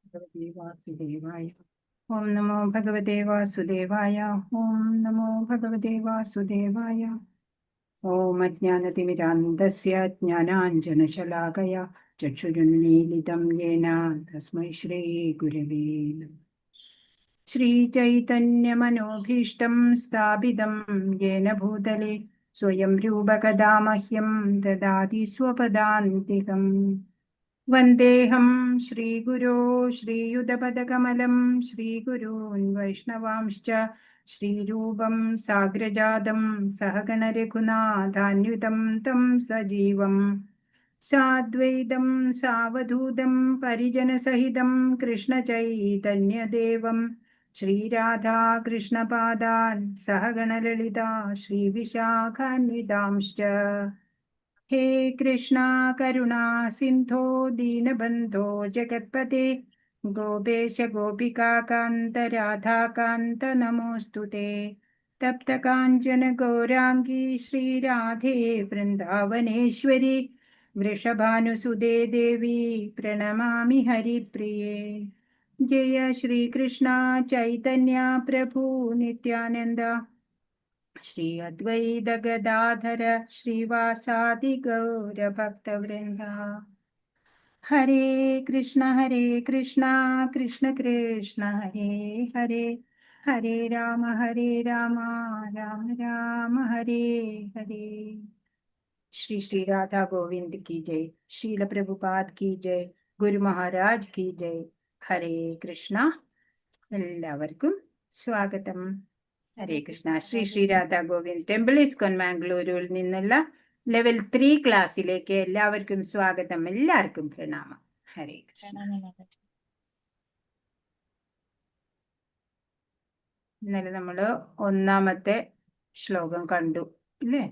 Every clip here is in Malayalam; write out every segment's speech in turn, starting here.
ഭഗവതേ വാസുദേവായ. ഓം നമോ ഭഗവതേ വാസുദേവായ. ഓം നമോ ഭഗവതേ വാസുദേവായ. ഓം അജ്ഞാനതിമിരാന്ധസ്യ ജ്ഞാനാഞ്ജനശലാകയാ ചക്ഷുരുന്മീലിതം യേന തസ്മൈ ശ്രീ ഗുരവേ നമഃ. ശ്രീചൈതന്യമനോഭീഷ്ടം സ്ഥാപിതം യേന ഭൂതലേ സ്വയം രൂപകഥാ മഹ്യം ദദാതി സ്വപദാന്തികം. വന്ദേഹം ശ്രീഗുരോ ശ്രീയുതപദകമലം ശ്രീഗുരൂൻ വൈഷ്ണവാംശ്ച ശ്രീരൂപം സാഗ്രജാതം സഹഗണ രഘുനാഥാന്വിതം തം സജീവം സാദ്വൈതം സാവധൂതം പരിജനസഹിതം കൃഷ്ണചൈതന്യദേവം ശ്രീരാധാകൃഷ്ണപാദാൻ സഹഗണ ലളിതാ ശ്രീവിശാഖാന്വിതാംശ്ച. ഹേ കൃഷ്ണ കരുണാ സിന്ധോ ദീനബന്ധോ ജഗത്പതേ ഗോപേശ ഗോപികാകാന്ത രാധാകാന്ത നമോസ്തുതേ. തപ്തകാഞ്ചന ഗൗരാംഗീ ശ്രീരാധേ വൃന്ദാവനേശ്വരി വൃഷഭാനുസുതേ ദേവി പ്രണമാമി ഹരിപ്രിയേ. ജയ ശ്രീകൃഷ്ണ ചൈതന്യ പ്രഭു നിത്യാനന്ദ ശ്രീ അദ്വൈത ഗദാധര ശ്രീവാസാദി ഗൗരഭക്തവൃന്ദ. ഹരേ കൃഷ്ണ കൃഷ്ണ കൃഷ്ണ ഹരേ ഹരേ, ഹരേ രാമ രാമ രാമ ഹരേ ഹരേ. ശ്രീ ശ്രീ രാധാ ഗോവിന്ദ് की जय, श्रील प्रभुपाद की जय, ഗുരു മഹാരാജ് की जय. ഹരേ കൃഷ്ണ. എല്ലാവർക്കും സ്വാഗതം. ഹരേ കൃഷ്ണ. ശ്രീ ശ്രീ രാധാ ഗോവിന്ദ് ടെമ്പിൾ ഇസ്കോൺ മാംഗ്ലൂരിൽ നിന്നുള്ള ലെവൽ 3 ക്ലാസ്സിലേക്ക് എല്ലാവർക്കും സ്വാഗതം. എല്ലാവർക്കും പ്രണാമം. ഹരേ കൃഷ്ണ. ഇന്നലെ നമ്മള് 1-ാമത്തെ ശ്ലോകം കണ്ടു ഇല്ലേ?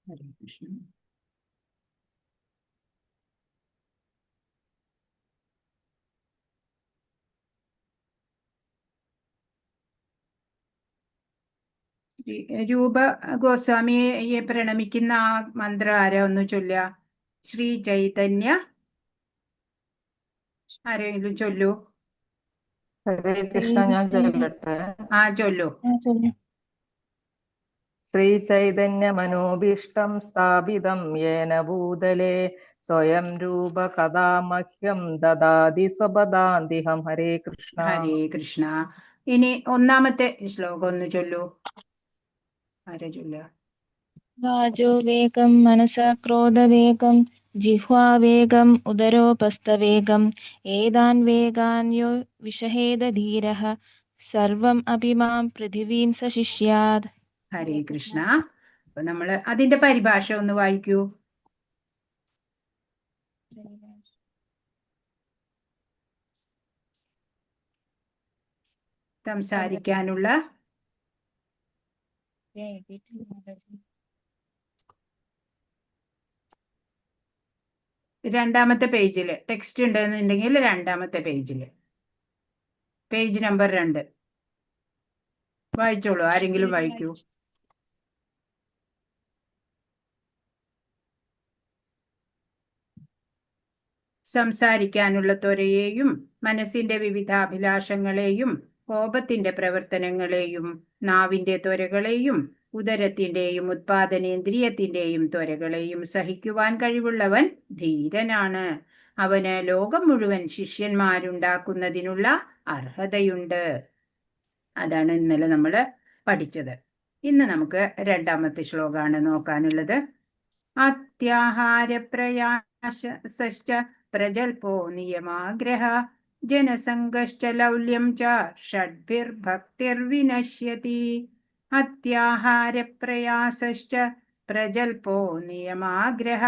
ഹരേ കൃഷ്ണ. രൂപ ഗോസ്വാമിയെ പ്രണമിക്കുന്ന ആ മന്ത്രം ആരാ ഒന്ന് ചൊല്ലുക? ശ്രീ ചൈതന്യ ആരെങ്കിലും ചൊല്ലൂ? ഹരേ കൃഷ്ണ. ഞാൻ ചൊല്ലട്ടെ. ആ ചൊല്ലൂ. ശ്രീചൈതന്യ മനോഭീഷ്ടം സ്ഥാപിതം യേന ഭൂതലേ സ്വയം രൂപ കഥാ മഹ്യം ദദാതി സ്വപദാന്തികം. ഹരേ കൃഷ്ണ. ഹരേ കൃഷ്ണ. ഇനി 1-ാമത്തെ ശ്ലോകം ഒന്ന് ചൊല്ലൂ. ആരാ ചൊല്ലുക? വാചോ വേഗം മനസാ ക്രോധവേഗം ജിഹ്വാവേഗം ഉദരോപസ്ഥവേഗം ഏതാൻ വേഗാൻ യോ വിഷഹേദ ധീരഃ സർവം അപി മാം പൃഥിവീം സശിഷ്യാത്. ഹരേ കൃഷ്ണ. അപ്പൊ നമ്മള് അതിന്റെ പരിഭാഷ ഒന്ന് വായിക്കൂ. സംസാരിക്കാനുള്ള 2-ാമത്തെ പേജില് ടെക്സ്റ്റ് ഉണ്ടെന്നുണ്ടെങ്കിൽ 2-ാമത്തെ പേജില് പേജ് നമ്പർ 2 വായിച്ചോളൂ. ആരെങ്കിലും വായിക്കൂ. സംസാരിക്കാനുള്ള ത്വരയെയും മനസ്സിന്റെ വിവിധ അഭിലാഷങ്ങളെയും കോപത്തിന്റെ പ്രവർത്തനങ്ങളെയും നാവിന്റെ ത്വരകളെയും ഉദരത്തിന്റെയും ഉത്പാദനേന്ദ്രിയത്തിന്റെയും ത്വരകളെയും സഹിക്കുവാൻ കഴിവുള്ളവൻ ധീരനാണ്. അവന് ലോകം മുഴുവൻ ശിഷ്യന്മാരുണ്ടാക്കുന്നതിനുള്ള അർഹതയുണ്ട്. അതാണ് ഇന്നലെ നമ്മൾ പഠിച്ചത്. ഇന്ന് നമുക്ക് 2-ാമത്തെ ശ്ലോകമാണ് നോക്കാനുള്ളത്. അത്യാഹാരപ്രയാസശ്ച പ്രജൽപോ നിയമാഗ്രഹ ജനസംഗശ്ച ലൗല്യം ച ഷഡ്ഭിർഭക്തിർവിനശ്യതി. അത്യാഹാരപ്രയാസശ്ച പ്രജൽപോ നിയമാഗ്രഹ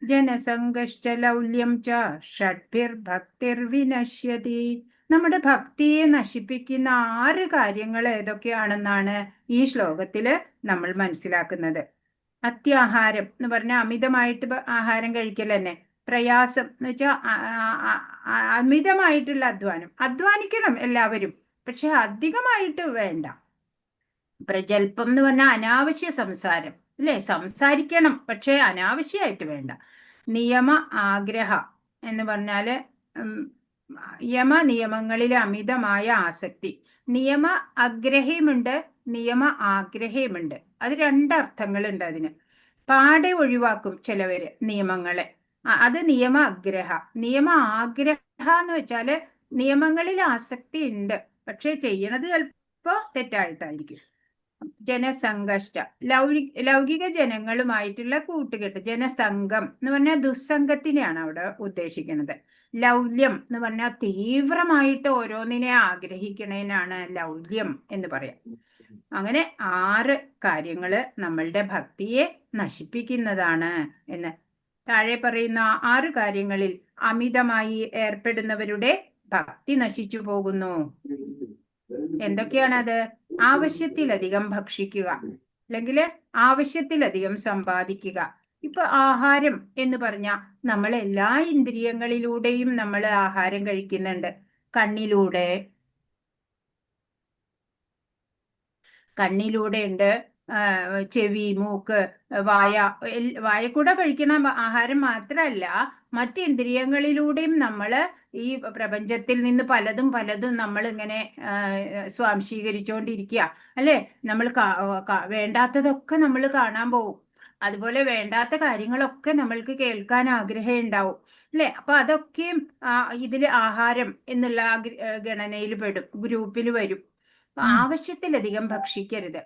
ജനസംഗശ്ച ലൗല്യം ച ഷഡ്ഭിർഭക്തിർവിനശ്യതി. നമ്മുടെ ഭക്തിയെ നശിപ്പിക്കുന്ന 6 കാര്യങ്ങൾ ഏതൊക്കെയാണെന്നാണ് ഈ ശ്ലോകത്തില് നമ്മൾ മനസ്സിലാക്കുന്നത്. അത്യാഹാരം എന്ന് പറഞ്ഞാൽ അമിതമായിട്ട് ആഹാരം കഴിക്കൽ തന്നെ. പ്രയാസം എന്ന് വെച്ചാൽ അമിതമായിട്ടുള്ള അധ്വാനിക്കണം എല്ലാവരും, പക്ഷെ അധികമായിട്ട് വേണ്ട. പ്രജൽപ്പം എന്ന് പറഞ്ഞാൽ അനാവശ്യ സംസാരം, അല്ലേ? സംസാരിക്കണം, പക്ഷെ അനാവശ്യമായിട്ട് വേണ്ട. നിയമ ആഗ്രഹ എന്ന് പറഞ്ഞാല് നിയമങ്ങളിൽ അമിതമായ ആസക്തി. നിയമ അഗ്രഹമുണ്ട്, നിയമ ആഗ്രഹമുണ്ട്. അത് രണ്ടർത്ഥങ്ങളുണ്ട് അതിന്. പാടെ ഒഴിവാക്കും ചിലവര് നിയമങ്ങളെ, അത് നിയമ അഗ്രഹ. നിയമ ആഗ്രഹ എന്ന് വെച്ചാല് നിയമങ്ങളിൽ ആസക്തി ഉണ്ട്, പക്ഷെ ചെയ്യണത് ചിലപ്പോ തെറ്റായിട്ടായിരിക്കും. ജനസംഘഷ്ട, ലൗകിക ജനങ്ങളുമായിട്ടുള്ള കൂട്ടുകെട്ട്. ജനസംഘം എന്ന് പറഞ്ഞാൽ ദുസ്സംഗത്തിനെയാണ് അവിടെ ഉദ്ദേശിക്കുന്നത്. ലൗല്യം എന്ന് പറഞ്ഞാൽ തീവ്രമായിട്ട് ഓരോന്നിനെ ആഗ്രഹിക്കണേനാണ് ലൗല്യം എന്ന് പറയാം. അങ്ങനെ 6 കാര്യങ്ങള് നമ്മളുടെ ഭക്തിയെ നശിപ്പിക്കുന്നതാണ് എന്ന്. താഴെ പറയുന്ന 6 കാര്യങ്ങളിൽ അമിതമായി ഏർപ്പെടുന്നവരുടെ ഭക്തി നശിച്ചു പോകുന്നു. എന്തൊക്കെയാണത്? ആവശ്യത്തിലധികം ഭക്ഷിക്കുക, അല്ലെങ്കിൽ ആവശ്യത്തിലധികം സമ്പാദിക്കുക. ഇപ്പൊ ആഹാരം എന്ന് പറഞ്ഞാൽ നമ്മൾ എല്ലാ ഇന്ദ്രിയങ്ങളിലൂടെയും നമ്മൾ ആഹാരം കഴിക്കുന്നുണ്ട്. കണ്ണിലൂടെ ഉണ്ട്, ചെവി, മൂക്ക്, വായ കൂടെ കഴിക്കണ ആഹാരം മാത്രമല്ല, മറ്റ് ഇന്ദ്രിയങ്ങളിലൂടെയും നമ്മൾ ഈ പ്രപഞ്ചത്തിൽ നിന്ന് പലതും നമ്മൾ ഇങ്ങനെ സ്വാംശീകരിച്ചുകൊണ്ടിരിക്കുക, അല്ലേ? നമ്മൾ വേണ്ടാത്തതൊക്കെ നമ്മൾ കാണാൻ പോകും, അതുപോലെ വേണ്ടാത്ത കാര്യങ്ങളൊക്കെ നമ്മൾക്ക് കേൾക്കാൻ ആഗ്രഹം ഉണ്ടാവും, അല്ലേ? അപ്പൊ അതൊക്കെയും ഇതിൽ ആഹാരം എന്നുള്ള ഗണനയിൽ പെടും, ഗ്രൂപ്പിൽ വരും. ആവശ്യത്തിലധികം ഭക്ഷിക്കരുത്.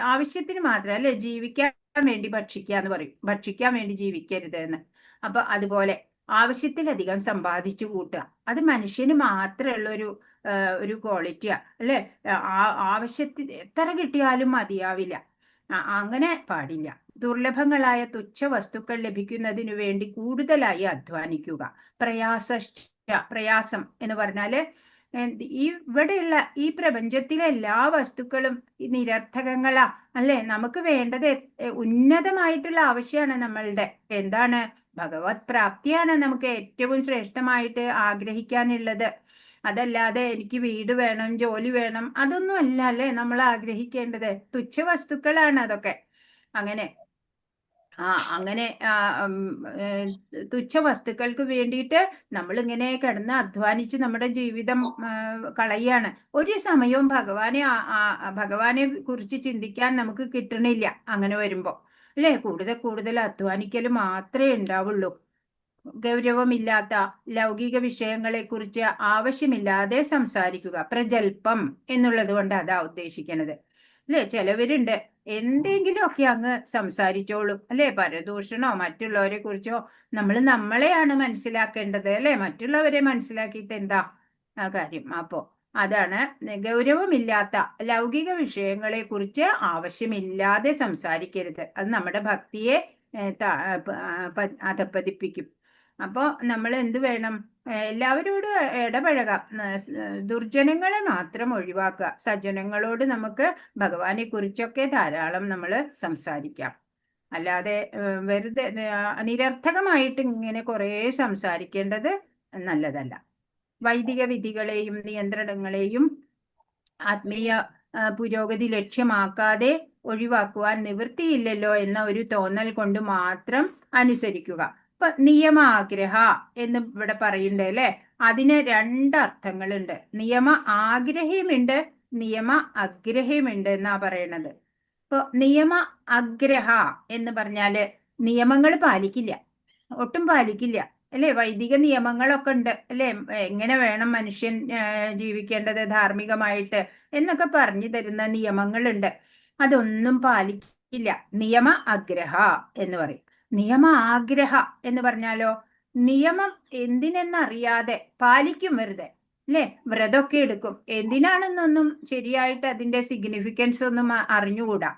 ആവശ്യത്തിന് മാത്രം, അല്ലെ? ജീവിക്കാൻ വേണ്ടി ഭക്ഷിക്കുക എന്ന് പറയും, ഭക്ഷിക്കാൻ വേണ്ടി ജീവിക്കരുത് എന്ന്. അപ്പൊ അതുപോലെ ആവശ്യത്തിലധികം സമ്പാദിച്ചു കൂട്ടുക, അത് മനുഷ്യന് മാത്രമുള്ള ഒരു ക്വാളിറ്റിയാ, അല്ലെ? ആവശ്യത്തിൽ എത്ര കിട്ടിയാലും മതിയാവില്ല, അങ്ങനെ പാടില്ല. ദുർലഭങ്ങളായ തുച്ഛ വസ്തുക്കൾ ലഭിക്കുന്നതിനു വേണ്ടി കൂടുതലായി അധ്വാനിക്കുക. പ്രയാസം എന്ന് പറഞ്ഞാല് ഇവിടെയുള്ള ഈ പ്രപഞ്ചത്തിലെ എല്ലാ വസ്തുക്കളും നിരർത്ഥകങ്ങളാ, അല്ലെ? നമുക്ക് വേണ്ടത് ഉന്നതമായിട്ടുള്ള ആവശ്യമാണ് നമ്മളുടെ. എന്താണ്? ഭഗവത് പ്രാപ്തിയാണ് നമുക്ക് ഏറ്റവും ശ്രേഷ്ഠമായിട്ട് ആഗ്രഹിക്കാനുള്ളത്. അതല്ലാതെ എനിക്ക് വീട് വേണം, ജോലി വേണം, അതൊന്നും അല്ല, അല്ലെ നമ്മൾ ആഗ്രഹിക്കേണ്ടത്. തുച്ഛ വസ്തുക്കളാണ് അതൊക്കെ. അങ്ങനെ തുച്ഛ വസ്തുക്കൾക്ക് വേണ്ടിയിട്ട് നമ്മൾ ഇങ്ങനെ കിടന്ന് അധ്വാനിച്ച് നമ്മുടെ ജീവിതം കളയാണ്. ഒരു സമയവും ഭഗവാനെ കുറിച്ച് ചിന്തിക്കാൻ നമുക്ക് കിട്ടണില്ല. അങ്ങനെ വരുമ്പോ, അല്ലെ? കൂടുതൽ അധ്വാനിക്കൽ മാത്രമേ ഉണ്ടാവുള്ളൂ. ഗൗരവമില്ലാത്ത ലൗകിക വിഷയങ്ങളെ കുറിച്ച് ആവശ്യമില്ലാതെ സംസാരിക്കുക. പ്രജൽപ്പം എന്നുള്ളത് കൊണ്ട് അതാ ഉദ്ദേശിക്കുന്നത്, അല്ലെ? ചിലവരുണ്ട് എന്തെങ്കിലുമൊക്കെ അങ്ങ് സംസാരിച്ചോളും, അല്ലെ? പരദൂഷണോ മറ്റുള്ളവരെ കുറിച്ചോ. നമ്മളെയാണ് മനസ്സിലാക്കേണ്ടത്, അല്ലെ? മറ്റുള്ളവരെ മനസ്സിലാക്കിയിട്ട് എന്താ കാര്യം? അപ്പോ അതാണ് ഗൗരവമില്ലാത്ത ലൗകിക വിഷയങ്ങളെ കുറിച്ച് ആവശ്യമില്ലാതെ സംസാരിക്കരുത്. അത് നമ്മുടെ ഭക്തിയെ അധപ്പതിപ്പിക്കും. അപ്പോ നമ്മൾ എന്ത് വേണം? എല്ലാവരോടും ഇടപഴകാം, ദുർജനങ്ങളെ മാത്രം ഒഴിവാക്കുക. സജ്ജനങ്ങളോട് നമുക്ക് ഭഗവാനെ കുറിച്ചൊക്കെ ധാരാളം നമ്മൾ സംസാരിക്കാം. അല്ലാതെ വെറുതെ നിരർത്ഥകമായിട്ട് ഇങ്ങനെ കുറെ സംസാരിക്കേണ്ടത് നല്ലതല്ല. വൈദിക വിധികളെയും നിയന്ത്രണങ്ങളെയും ആത്മീയ പുരോഗതി ലക്ഷ്യമാക്കാതെ ഒഴിവാക്കുവാൻ നിവൃത്തിയില്ലല്ലോ എന്ന ഒരു തോന്നൽ കൊണ്ട് മാത്രം അനുസരിക്കുക. ഇപ്പൊ നിയമാഗ്രഹ എന്ന് ഇവിടെ പറയുന്നുണ്ട്, അല്ലെ? അതിന് 2 അർത്ഥങ്ങളുണ്ട്. നിയമ ആഗ്രഹമുണ്ട്, നിയമ അഗ്രഹമുണ്ട് എന്നാ പറയണത്. ഇപ്പൊ നിയമ അഗ്രഹ എന്ന് പറഞ്ഞാല് നിയമങ്ങൾ പാലിക്കില്ല, ഒട്ടും പാലിക്കില്ല, അല്ലെ? വൈദിക നിയമങ്ങളൊക്കെ ഉണ്ട്, അല്ലെ? എങ്ങനെ വേണം മനുഷ്യൻ ജീവിക്കേണ്ടത് ധാർമ്മികമായിട്ട് എന്നൊക്കെ പറഞ്ഞു തരുന്ന നിയമങ്ങളുണ്ട്. അതൊന്നും പാലിക്കില്ല. നിയമ അഗ്രഹ എന്ന് പറയും. നിയമ ആഗ്രഹ എന്ന് പറഞ്ഞാലോ നിയമം എന്തിനെന്നറിയാതെ പാലിക്കും വെറുതെ, അല്ലെ? വ്രതമൊക്കെ എടുക്കും, എന്തിനാണെന്നൊന്നും ശരിയായിട്ട് അതിന്റെ സിഗ്നിഫിക്കൻസ് ഒന്നും അറിഞ്ഞുകൂടാ.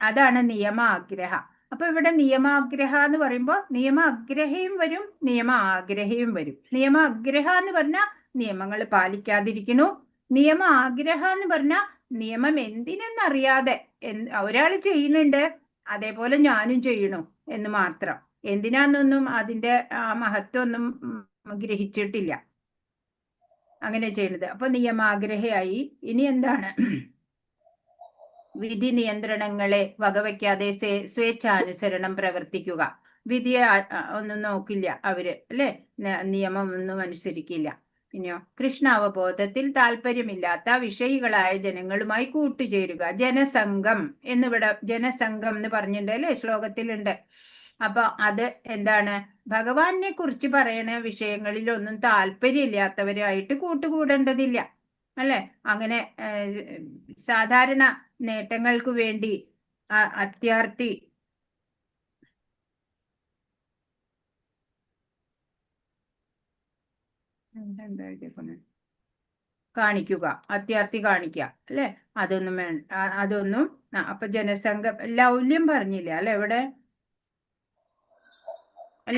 അതാണ് നിയമ ആഗ്രഹ. അപ്പൊ ഇവിടെ നിയമാഗ്രഹ എന്ന് പറയുമ്പോൾ നിയമ അഗ്രഹയും വരും, നിയമ ആഗ്രഹയും വരും. നിയമ അഗ്രഹ എന്ന് പറഞ്ഞാൽ നിയമങ്ങൾ പാലിക്കാതിരിക്കണു. നിയമ ആഗ്രഹ എന്ന് പറഞ്ഞാൽ നിയമം എന്തിനെന്നറിയാതെ ഒരാൾ ചെയ്യുന്നുണ്ട്, അതേപോലെ ഞാനും ചെയ്യണു എന്ന് മാത്രം. എന്തിനാന്നൊന്നും അതിന്റെ മഹത്വമൊന്നും ഗ്രഹിച്ചിട്ടില്ല അങ്ങനെ ചെയ്യുന്നത്. അപ്പൊ നിയമാഗ്രഹയായി. ഇനി എന്താണ്? വിധി നിയന്ത്രണങ്ങളെ വകവയ്ക്കാതെ സ്വേച്ഛാനുസരണം പ്രവർത്തിക്കുക. വിധിയെ ഒന്നും നോക്കില്ല അവര്, അല്ലെ? നിയമം ഒന്നും അനുസരിക്കില്ല. ഇനിയോ കൃഷ്ണാവബോധത്തിൽ താല്പര്യമില്ലാത്ത വിഷയികളായ ജനങ്ങളുമായി കൂട്ടുചേരുക. ജനസംഘം എന്നിവിടെ ജനസംഘം എന്ന് പറഞ്ഞിട്ടുണ്ട്, അല്ലെ? ശ്ലോകത്തിലുണ്ട്. അപ്പൊ അത് എന്താണ്? ഭഗവാനെ കുറിച്ച് പറയണ വിഷയങ്ങളിലൊന്നും താല്പര്യമില്ലാത്തവരായിട്ട് കൂട്ടുകൂടേണ്ടതില്ല, അല്ലെ? അങ്ങനെ സാധാരണ നേട്ടങ്ങൾക്ക് വേണ്ടി അത്യാർത്തി കാണിക്കുക, അത്യാർത്തി കാണിക്കുക, അല്ലെ? അതൊന്നും അതൊന്നും. അപ്പൊ ജനസംഘം ലൗല്യം പറഞ്ഞില്ല, അല്ലെ? ഇവിടെ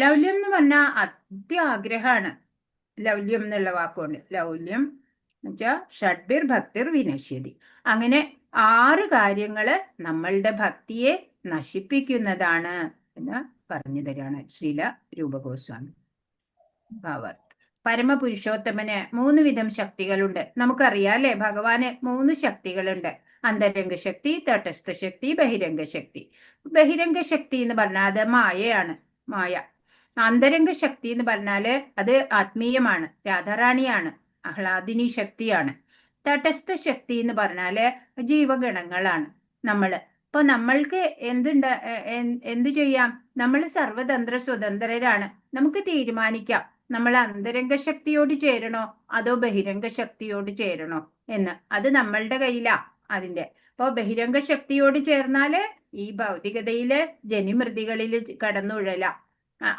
ലൗല്യം എന്ന് പറഞ്ഞാൽ അത്യാഗ്രഹമാണ്. ലൗല്യം എന്നുള്ള വാക്കുകൊണ്ട് ലൗല്യം എന്നുവെച്ചാൽ ഷഡ്ബിർ ഭക്തിർ വിനശ്യതി. അങ്ങനെ 6 കാര്യങ്ങള് നമ്മളുടെ ഭക്തിയെ നശിപ്പിക്കുന്നതാണ് എന്ന് പറഞ്ഞു തരാണ് ശ്രീല രൂപഗോസ്വാമി. ഭാവാർത്ഥം. പരമപുരുഷോത്തമന് 3 വിധം ശക്തികളുണ്ട്. നമുക്കറിയാം, അല്ലെ? ഭഗവാന് 3 ശക്തികളുണ്ട്. അന്തരംഗ ശക്തി, തടസ്ഥ ശക്തി, ബഹിരംഗ ശക്തി. ബഹിരംഗ ശക്തി എന്ന് പറഞ്ഞാൽ അത് മായയാണ്, മായ. അന്തരംഗ ശക്തി എന്ന് പറഞ്ഞാല് അത് ആത്മീയമാണ്, രാധാറാണിയാണ്, ആഹ്ലാദിനി ശക്തിയാണ്. തടസ്ഥ ശക്തി എന്ന് പറഞ്ഞാല് ജീവഗണങ്ങളാണ് നമ്മള്. അപ്പൊ നമ്മൾക്ക് എന്ത് ചെയ്യാം? നമ്മൾ സർവതന്ത്ര സ്വതന്ത്രരാണ്. നമുക്ക് തീരുമാനിക്കാം നമ്മൾ അന്തരംഗ ശക്തിയോട് ചേരണോ അതോ ബഹിരംഗ ശക്തിയോട് ചേരണോ എന്ന്. അത് നമ്മളുടെ കയ്യിലാ അതിന്റെ. അപ്പൊ ബഹിരംഗ ശക്തിയോട് ചേർന്നാല് ഈ ഭൗതികതയില് ജനിമൃതികളിൽ കടന്നുഴലാം.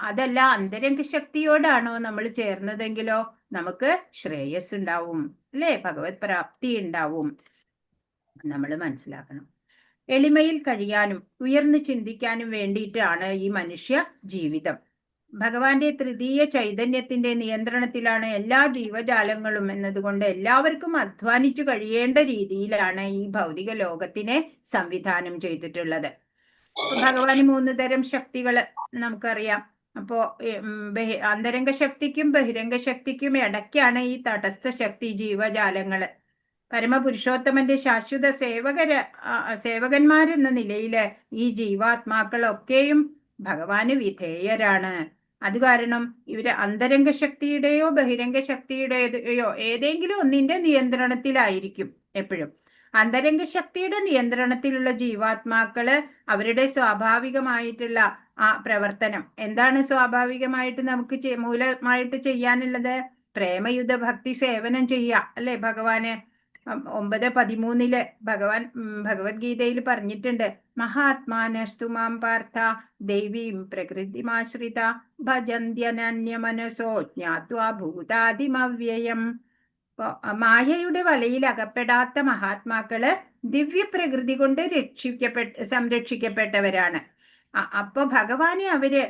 അതല്ല അന്തരംഗ ശക്തിയോടാണോ നമ്മൾ ചേർന്നതെങ്കിലോ നമുക്ക് ശ്രേയസ് ഉണ്ടാവും, അല്ലെ? ഭഗവത് പ്രാപ്തി ഉണ്ടാവും. നമ്മൾ മനസ്സിലാക്കണം. എളിമയിൽ കഴിയാനും ഉയർന്നു ചിന്തിക്കാനും വേണ്ടിയിട്ടാണ് ഈ മനുഷ്യ ജീവിതം. ഭഗവാന്റെ തൃതീയ ചൈതന്യത്തിന്റെ നിയന്ത്രണത്തിലാണ് എല്ലാ ജീവജാലങ്ങളും എന്നതുകൊണ്ട് എല്ലാവർക്കും അധ്വാനിച്ചു കഴിയേണ്ട രീതിയിലാണ് ഈ ഭൗതിക ലോകത്തിനെ സംവിധാനം ചെയ്തിട്ടുള്ളത്. ഭഗവാന് 3 തരം ശക്തികള് നമുക്കറിയാം. അപ്പോ അന്തരംഗ ശക്തിക്കും ബഹിരംഗ ശക്തിക്കും ഇടയ്ക്കാണ് ഈ തടസ്ഥ ശക്തി, ജീവജാലങ്ങള്. പരമപുരുഷോത്തമന്റെ ശാശ്വത സേവകന്മാരെന്ന നിലയില് ഈ ജീവാത്മാക്കളൊക്കെയും ഭഗവാന് വിധേയരാണ്. അത് കാരണം ഇവര് അന്തരംഗ ശക്തിയുടെയോ ബഹിരംഗ ശക്തിയുടെയോ ഏതെങ്കിലും ഒന്നിന്റെ നിയന്ത്രണത്തിലായിരിക്കും എപ്പോഴും. അന്തരംഗ ശക്തിയുടെ നിയന്ത്രണത്തിലുള്ള ജീവാത്മാക്കള് അവരുടെ സ്വാഭാവികമായിട്ടുള്ള പ്രവർത്തനം എന്താണ്? സ്വാഭാവികമായിട്ട് നമുക്ക് മൂലമായിട്ട് ചെയ്യാനുള്ളത് പ്രേമയുധ ഭക്തി സേവനം ചെയ്യുക, അല്ലെ? ഭഗവാന് 9:13 ഭഗവാൻ ഭഗവത്ഗീതയിൽ പറഞ്ഞിട്ടുണ്ട്, മഹാത്മാനസ്തു മാം പാർത്ഥ ദൈവീം പ്രകൃതിമാശ്രിത ഭജന്ത്യനന്യമനസോ ജ്ഞാത്വാ ഭൂതാദിമവ്യയം. മായയുടെ വലയിൽ അകപ്പെടാത്ത മഹാത്മാക്കള് ദിവ്യപ്രകൃതി കൊണ്ട് സംരക്ഷിക്കപ്പെട്ടവരാണ്. അപ്പൊ ഭഗവാനെ അവര്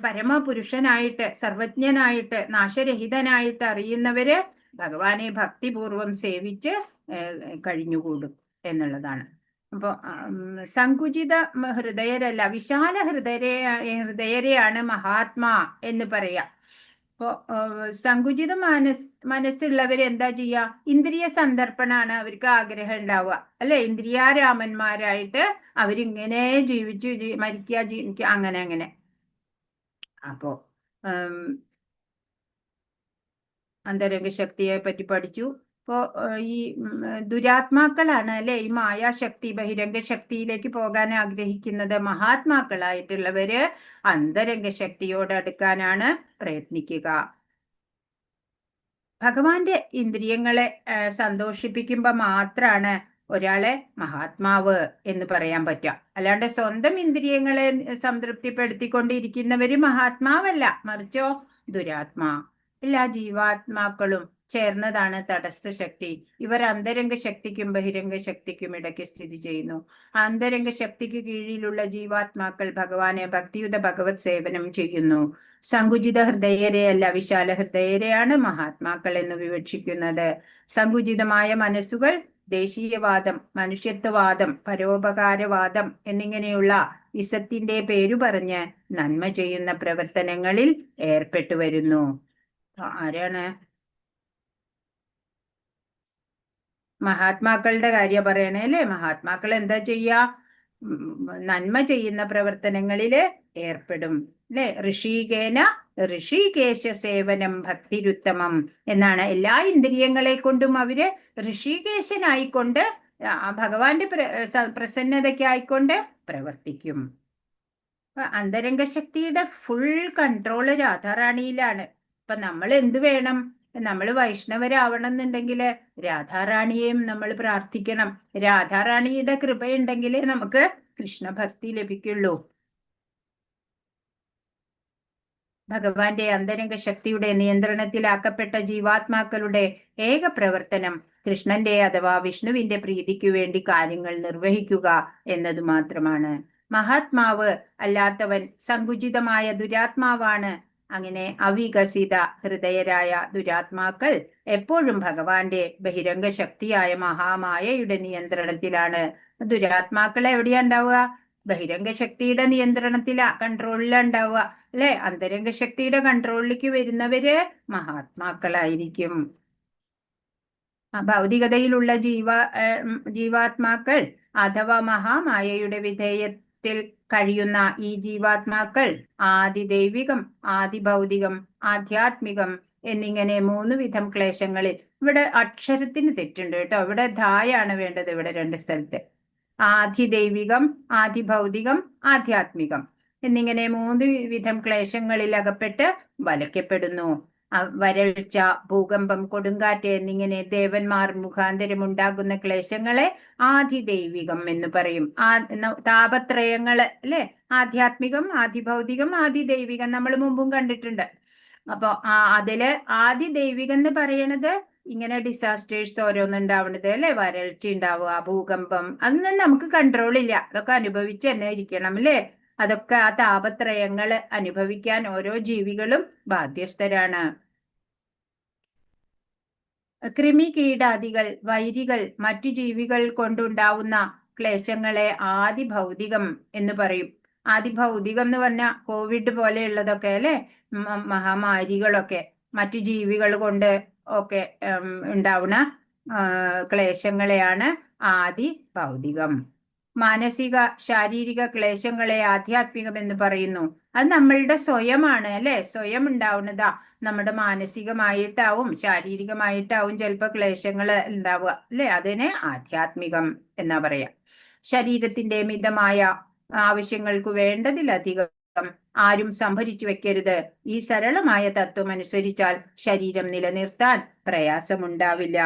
പരമപുരുഷനായിട്ട്, സർവജ്ഞനായിട്ട്, നാശരഹിതനായിട്ട് അറിയുന്നവര് ഭഗവാനെ ഭക്തിപൂർവം സേവിച്ച് കഴിഞ്ഞുകൂടും എന്നുള്ളതാണ്. അപ്പൊ സങ്കുചിത ഹൃദയരല്ല, വിശാല ഹൃദയരെയാണ് മഹാത്മാ എന്ന് പറയാ. അപ്പോ സങ്കുചിത മനസ്സുള്ളവർ എന്താ ചെയ്യാ? ഇന്ദ്രിയ സന്ദർപ്പണാണ് അവർക്ക് ആഗ്രഹം ഉണ്ടാവുക, അല്ലെ? ഇന്ദ്രിയാരാമന്മാരായിട്ട് അവരിങ്ങനെ ജീവിച്ച് മരിക്കുക, ജീവിക്കുക, അങ്ങനെ. അപ്പോ അന്തരംഗ ശക്തിയെ പറ്റി പഠിച്ചു. അപ്പോ ഈ ദുരാത്മാക്കളാണ്, അല്ലെ? ഈ മായാശക്തി ബഹിരംഗ ശക്തിയിലേക്ക് പോകാൻ ആഗ്രഹിക്കുന്നത്. മഹാത്മാക്കളായിട്ടുള്ളവര് അന്തരംഗ ശക്തിയോട് അടുക്കാനാണ് പ്രയത്നിക്കുക. ഭഗവാന്റെ ഇന്ദ്രിയങ്ങളെ സന്തോഷിപ്പിക്കുമ്പോ മാത്രാണ് ഒരാളെ മഹാത്മാവ് എന്ന് പറയാൻ പറ്റുക. അല്ലാണ്ട് സ്വന്തം ഇന്ദ്രിയങ്ങളെ സംതൃപ്തിപ്പെടുത്തിക്കൊണ്ടിരിക്കുന്നവര് മഹാത്മാവല്ല, മറിച്ചോ ദുരാത്മാ. എല്ലാ ജീവാത്മാക്കളും ചേർന്നതാണ് തടസ്ഥ ശക്തി. ഇവർ അന്തരംഗ ശക്തിക്കും ബഹിരംഗ ശക്തിക്കും ഇടയ്ക്ക് സ്ഥിതി ചെയ്യുന്നു. അന്തരംഗ ശക്തിക്ക് കീഴിലുള്ള ജീവാത്മാക്കൾ ഭഗവാനെ ഭക്തിയുത ഭഗവത് സേവനം ചെയ്യുന്നു. സങ്കുചിത ഹൃദയരെയല്ല, വിശാല ഹൃദയരെയാണ് മഹാത്മാക്കൾ എന്ന് വിവക്ഷിക്കുന്നത്. സങ്കുചിതമായ മനസ്സുകൾ ദേശീയവാദം, മനുഷ്യത്വവാദം, പരോപകാരവാദം എന്നിങ്ങനെയുള്ള ഇസത്തിന്റെ പേരു പറഞ്ഞ് നന്മ ചെയ്യുന്ന പ്രവർത്തനങ്ങളിൽ ഏർപ്പെട്ടു വരുന്നു. ആരാണ്? മഹാത്മാക്കളുടെ കാര്യം പറയണേ അല്ലേ? മഹാത്മാക്കൾ എന്താ ചെയ്യാ? നന്മ ചെയ്യുന്ന പ്രവർത്തനങ്ങളില് ഏർപ്പെടും അല്ലെ? ഋഷികേശ സേവനം ഭക്തിരുത്തമം എന്നാണ്. എല്ലാ ഇന്ദ്രിയങ്ങളെ കൊണ്ടും അവര് ഋഷികേശനായിക്കൊണ്ട് ഭഗവാന്റെ പ്രസന്നതയ്ക്കായിക്കൊണ്ട് പ്രവർത്തിക്കും. അന്തരംഗ ശക്തിയുടെ ഫുൾ കൺട്രോള് രാധാറാണിയിലാണ്. അപ്പൊ നമ്മൾ എന്ത് വേണം? നമ്മൾ വൈഷ്ണവരാവണം എന്നുണ്ടെങ്കിൽ രാധാറാണിയെയും നമ്മൾ പ്രാർത്ഥിക്കണം. രാധാറാണിയുടെ കൃപയുണ്ടെങ്കിലേ നമുക്ക് കൃഷ്ണഭക്തി ലഭിക്കുള്ളൂ. ഭഗവാന്റെ അന്തരംഗ ശക്തിയുടെ നിയന്ത്രണത്തിലാക്കപ്പെട്ട ജീവാത്മാക്കളുടെ ഏക പ്രവർത്തനം കൃഷ്ണന്റെ അഥവാ വിഷ്ണുവിന്റെ പ്രീതിക്കു വേണ്ടി കാര്യങ്ങൾ നിർവഹിക്കുക എന്നത് മാത്രമാണ്. മഹാത്മാവ് അല്ലാത്തവൻ സങ്കുചിതമായ ദുരാത്മാവാണ്. അങ്ങനെ അവികസിത ഹൃദയരായ ദുരാത്മാക്കൾ എപ്പോഴും ഭഗവാന്റെ ബഹിരംഗ ശക്തിയായ മഹാമായയുടെ നിയന്ത്രണത്തിലാണ്. ദുരാത്മാക്കൾ എവിടെയാ ഉണ്ടാവുക? ബഹിരംഗ ശക്തിയുടെ കൺട്രോളിലാ ഉണ്ടാവുക അല്ലെ? അന്തരംഗ ശക്തിയുടെ കൺട്രോളിലേക്ക് വരുന്നവര് മഹാത്മാക്കളായിരിക്കും. ഭൗതികതയിലുള്ള ജീവാത്മാക്കൾ അഥവാ മഹാമായയുടെ വിധേയത്തിൽ കഴിയുന്ന ഈ ജീവാത്മാക്കൾ ആദിദൈവികം, ആദിഭൗതികം, ആധ്യാത്മികം എന്നിങ്ങനെ 3 വിധം ക്ലേശങ്ങളിൽ. ഇവിടെ അക്ഷരത്തിന് തെറ്റുണ്ട് കേട്ടോ. ഇവിടെ ധായാണ് വേണ്ടത്. ഇവിടെ 2 സ്ഥലത്ത് ആദിദൈവികം, ആദിഭൗതികം, ആധ്യാത്മികം എന്നിങ്ങനെ 3 വിധം ക്ലേശങ്ങളിൽ അകപ്പെട്ട് വലയ്ക്കപ്പെടുന്നു. വരൾച്ച, ഭൂകമ്പം, കൊടുങ്കാറ്റ് എന്നിങ്ങനെ ദേവന്മാർ മുഖാന്തരം ഉണ്ടാകുന്ന ക്ലേശങ്ങളെ ആദിദൈവികം എന്ന് പറയും. താപത്രയങ്ങള് അല്ലെ? ആധ്യാത്മികം, ആദിഭൗതികം, ആദിദൈവികം നമ്മൾ മുമ്പും കണ്ടിട്ടുണ്ട്. അപ്പൊ അതില് ആദിദൈവികം എന്ന് പറയണത് ഇങ്ങനെ ഡിസാസ്റ്റേഴ്സ് ഓരോന്നുണ്ടാവണത് അല്ലെ? വരൾച്ച ഉണ്ടാവുക, ഭൂകമ്പം, അതൊന്നും നമുക്ക് കൺട്രോൾ ഇല്ല. അതൊക്കെ അനുഭവിച്ച് തന്നെ ഇരിക്കണം അല്ലെ? അതൊക്കെ ആ താപത്രയങ്ങള് അനുഭവിക്കാൻ ഓരോ ജീവികളും ബാധ്യസ്ഥരാണ്. കൃമി കീടാദികൾ, വൈരികൾ, മറ്റു ജീവികൾ കൊണ്ടുണ്ടാവുന്ന ക്ലേശങ്ങളെ ആദിഭൗതികം എന്ന് പറയും. ആദിഭൗതികം എന്ന് പറഞ്ഞാൽ കോവിഡ് പോലെയുള്ളതൊക്കെ അല്ലെ? മഹാമാരികളൊക്കെ മറ്റു ജീവികൾ കൊണ്ട് ഒക്കെ ഉണ്ടാവുന്ന ക്ലേശങ്ങളെയാണ് ആദിഭൗതികം. മാനസിക ശാരീരിക ക്ലേശങ്ങളെ ആധ്യാത്മികം എന്ന് പറയുന്നു. അത് നമ്മളുടെ സ്വയമാണ് അല്ലെ? സ്വയം ഉണ്ടാവുന്നതാ. നമ്മുടെ മാനസികമായിട്ടാവും ശാരീരികമായിട്ടാവും ചിലപ്പോൾ ക്ലേശങ്ങൾ ഉണ്ടാവുക അല്ലെ? അതിനെ ആധ്യാത്മികം എന്നാ പറയാ. ശരീരത്തിന്റെ മിതമായ ആവശ്യങ്ങൾക്ക് വേണ്ടതിലധികം ആരും സംഭരിച്ചു വെക്കരുത്. ഈ സരളമായ തത്വം അനുസരിച്ചാൽ ശരീരം നിലനിർത്താൻ പ്രയാസമുണ്ടാവില്ല.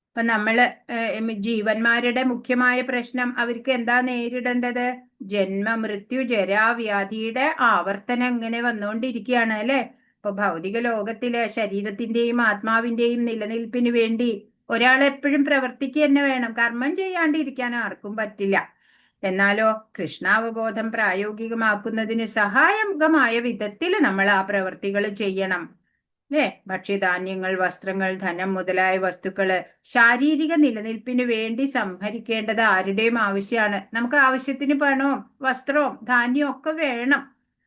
അപ്പൊ നമ്മള് ജീവന്മാരുടെ മുഖ്യമായ പ്രശ്നം അവർക്ക് എന്താ നേരിടേണ്ടത്? ജന്മ, മൃത്യു, ജരാവ്യാധിയുടെ ആവർത്തനം ഇങ്ങനെ വന്നുകൊണ്ടിരിക്കുകയാണ് അല്ലെ? ഇപ്പൊ ഭൗതിക ലോകത്തിലെ ശരീരത്തിന്റെയും ആത്മാവിന്റെയും നിലനിൽപ്പിന് വേണ്ടി ഒരാൾ എപ്പോഴും പ്രവർത്തിക്കുക തന്നെ വേണം. കർമ്മം ചെയ്യാണ്ടിരിക്കാൻ ആർക്കും പറ്റില്ല. എന്നാലോ കൃഷ്ണാവബോധം പ്രായോഗികമാക്കുന്നതിന് സഹായകമായ വിധത്തിൽ നമ്മൾ ആ പ്രവർത്തികൾ ചെയ്യണം അല്ലെ? ഭക്ഷ്യധാന്യങ്ങൾ, വസ്ത്രങ്ങൾ, ധനം മുതലായ വസ്തുക്കള് ശാരീരിക നിലനിൽപ്പിന് വേണ്ടി സംഭരിക്കേണ്ടത് ആരുടെയും ആവശ്യമാണ്. നമുക്ക് ആവശ്യത്തിന് പണവും വസ്ത്രവും ധാന്യവും ഒക്കെ വേണം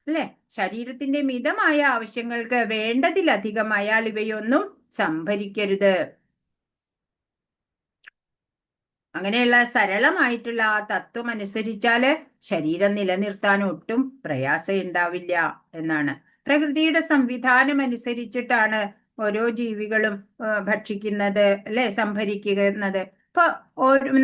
അല്ലെ? ശരീരത്തിന്റെ മിതമായ ആവശ്യങ്ങൾക്ക് വേണ്ടതിലധികം അയാൾ ഇവയൊന്നും സംഭരിക്കരുത്. അങ്ങനെയുള്ള സരളമായിട്ടുള്ള ആ തത്വം അനുസരിച്ചാല് ശരീരം നിലനിർത്താൻ ഒട്ടും പ്രയാസം ഉണ്ടാവില്ല എന്നാണ്. പ്രകൃതിയുടെ സംവിധാനം അനുസരിച്ചിട്ടാണ് ഓരോ ജീവികളും ഭക്ഷിക്കുന്നത് അല്ലെ? സംഭരിക്കുന്നത്. ഇപ്പൊ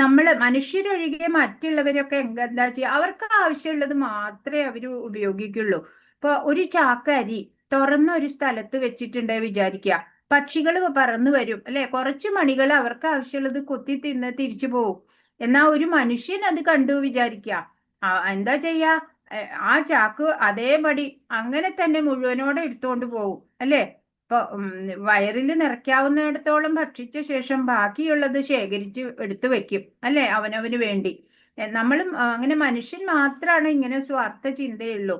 നമ്മള് മനുഷ്യരൊഴികെ മറ്റുള്ളവരൊക്കെ എന്താ ചെയ്യുക? അവർക്ക് ആവശ്യമുള്ളത് മാത്രമേ അവര് ഉപയോഗിക്കുള്ളൂ. ഇപ്പൊ ഒരു ചാക്ക അരി തുറന്ന ഒരു സ്ഥലത്ത് വെച്ചിട്ടുണ്ട് വിചാരിക്കുക. പക്ഷികൾ പറന്നു വരും അല്ലെ? കുറച്ച് മണികൾ അവർക്ക് ആവശ്യമുള്ളത് കൊത്തി തിന്ന് തിരിച്ചു പോകും. എന്നാ ഒരു മനുഷ്യൻ അത് കണ്ടു വിചാരിക്കുക, എന്താ ചെയ്യാ? ആ ചാക്ക് അതേപടി അങ്ങനെ തന്നെ മുഴുവനോടെ എടുത്തോണ്ട് പോകും അല്ലെ? ഇപ്പൊ വയറിൽ നിറയ്ക്കാവുന്നിടത്തോളം ഭക്ഷിച്ച ശേഷം ബാക്കിയുള്ളത് ശേഖരിച്ച് എടുത്തു വെക്കും അല്ലെ? അവനവന് വേണ്ടി. നമ്മളും അങ്ങനെ മനുഷ്യൻ മാത്രമാണ് ഇങ്ങനെ സ്വാർത്ഥ ചിന്തയുള്ളൂ.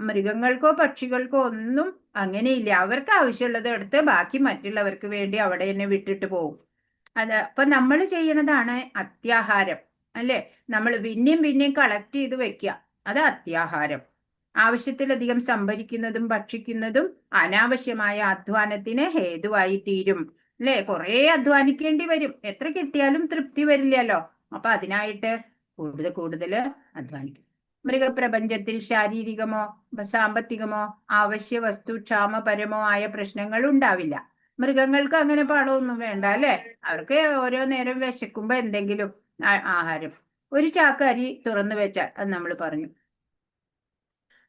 മൃഗങ്ങൾക്കോ പക്ഷികൾക്കോ ഒന്നും അങ്ങനെയില്ല. അവർക്ക് ആവശ്യമുള്ളത് എടുത്ത് ബാക്കി മറ്റുള്ളവർക്ക് വേണ്ടി അവിടെ തന്നെ വിട്ടിട്ട് പോകും. അപ്പൊ നമ്മൾ ചെയ്യണതാണ് അത്യാഹാരം അല്ലേ? നമ്മൾ പിന്നെയും പിന്നെയും കളക്ട് ചെയ്ത് വെക്കുക, അത് അത്യാഹാരം. ആവശ്യത്തിലധികം സംഭരിക്കുന്നതും ഭക്ഷിക്കുന്നതും അനാവശ്യമായ അധ്വാനത്തിന് ഹേതുവായി തീരും. അല്ലേ? കുറേ അധ്വാനിക്കേണ്ടി വരും, എത്ര കിട്ടിയാലും തൃപ്തി വരില്ലല്ലോ. അപ്പൊ അതിനായിട്ട് കൂടുതൽ കൂടുതൽ അധ്വാനിക്കും. മൃഗപ്രപഞ്ചത്തിൽ ശാരീരികമോ സാമ്പത്തികമോ അവശ്യ വസ്തു ക്ഷാമപരമോ ആയ പ്രശ്നങ്ങൾ ഉണ്ടാവില്ല. മൃഗങ്ങൾക്ക് അങ്ങനെ പാടമൊന്നും വേണ്ട, അല്ലെ? അവർക്ക് ഓരോ നേരം വിശക്കുമ്പോ എന്തെങ്കിലും ആഹാരം. ഒരു ചാക്ക് അരി തുറന്നു വെച്ചാൽ, അത് നമ്മൾ പറഞ്ഞു,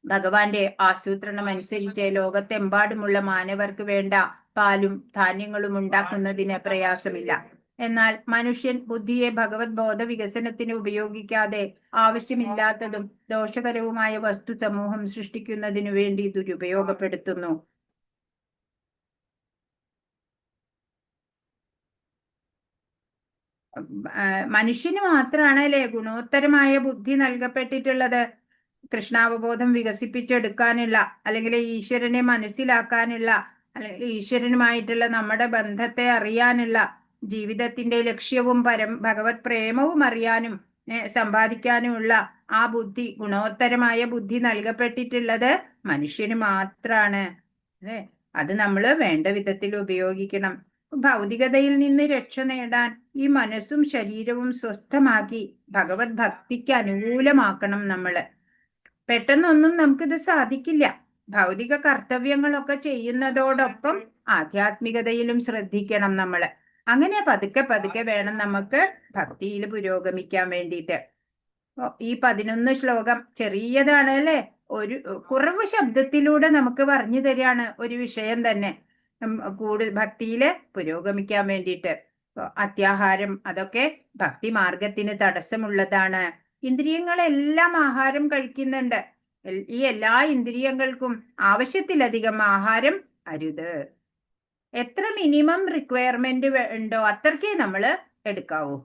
ഭഗവാന്റെ ആസൂത്രണം അനുസരിച്ച് ലോകത്തെമ്പാടുമുള്ള മാനവർക്ക് വേണ്ട പാലും ധാന്യങ്ങളും ഉണ്ടാക്കുന്നതിന് പ്രയാസമില്ല. എന്നാൽ മനുഷ്യൻ ബുദ്ധിയെ ഭഗവത് ബോധ വികസനത്തിന് ഉപയോഗിക്കാതെ ആവശ്യമില്ലാത്തതും ദോഷകരവുമായ വസ്തു സമൂഹം സൃഷ്ടിക്കുന്നതിനു വേണ്ടി ദുരുപയോഗപ്പെടുത്തുന്നു. മനുഷ്യന് മാത്രമാണ് അല്ലെ ഗുണോത്തരമായ ബുദ്ധി നൽകപ്പെട്ടിട്ടുള്ളത്. കൃഷ്ണാവബോധം വികസിപ്പിച്ചെടുക്കാനുള്ള, അല്ലെങ്കിൽ ഈശ്വരനെ മനസ്സിലാക്കാനുള്ള, അല്ലെങ്കിൽ ഈശ്വരനുമായിട്ടുള്ള നമ്മുടെ ബന്ധത്തെ അറിയാനുള്ള, ജീവിതത്തിന്റെ ലക്ഷ്യവും ഭഗവത് പ്രേമവും അറിയാനും സമ്പാദിക്കാനുമുള്ള ആ ബുദ്ധി, ഗുണോത്തരമായ ബുദ്ധി നൽകപ്പെട്ടിട്ടുള്ളത് മനുഷ്യന് മാത്രാണ്, അല്ലെ? അത് നമ്മൾ വേണ്ട വിധത്തിൽ ഉപയോഗിക്കണം. ഭൗതികതയിൽ നിന്ന് രക്ഷ നേടാൻ ഈ മനസ്സും ശരീരവും സ്വസ്ഥമാക്കി ഭഗവത് ഭക്തിക്ക് അനുകൂലമാക്കണം നമ്മള്. പെട്ടെന്നൊന്നും നമുക്കിത് സാധിക്കില്ല. ഭൗതിക കർത്തവ്യങ്ങളൊക്കെ ചെയ്യുന്നതോടൊപ്പം ആധ്യാത്മികതയിലും ശ്രദ്ധിക്കണം നമ്മള്. അങ്ങനെ പതുക്കെ പതുക്കെ വേണം നമുക്ക് ഭക്തിയിൽ പുരോഗമിക്കാൻ വേണ്ടിയിട്ട്. ഈ 11 ശ്ലോകം ചെറിയതാണ് അല്ലെ? ഒരു കുറവ് ശബ്ദത്തിലൂടെ നമുക്ക് പറഞ്ഞു തരികയാണ് ഒരു വിഷയം തന്നെ കൂടുതൽ ഭക്തിയില് പുരോഗമിക്കാൻ വേണ്ടിയിട്ട്. അത്യാഹാരം അതൊക്കെ ഭക്തി മാർഗത്തിന് തടസ്സമുള്ളതാണ്. ഇന്ദ്രിയങ്ങളെല്ലാം ആഹാരം കഴിക്കുന്നുണ്ട്. ഈ എല്ലാ ഇന്ദ്രിയങ്ങൾക്കും ആവശ്യത്തിലധികം ആഹാരം അരുത്. എത്ര മിനിമം റിക്വയർമെന്റ് ഉണ്ടോ അത്രയ്ക്കേ നമ്മൾ എടുക്കാവൂ.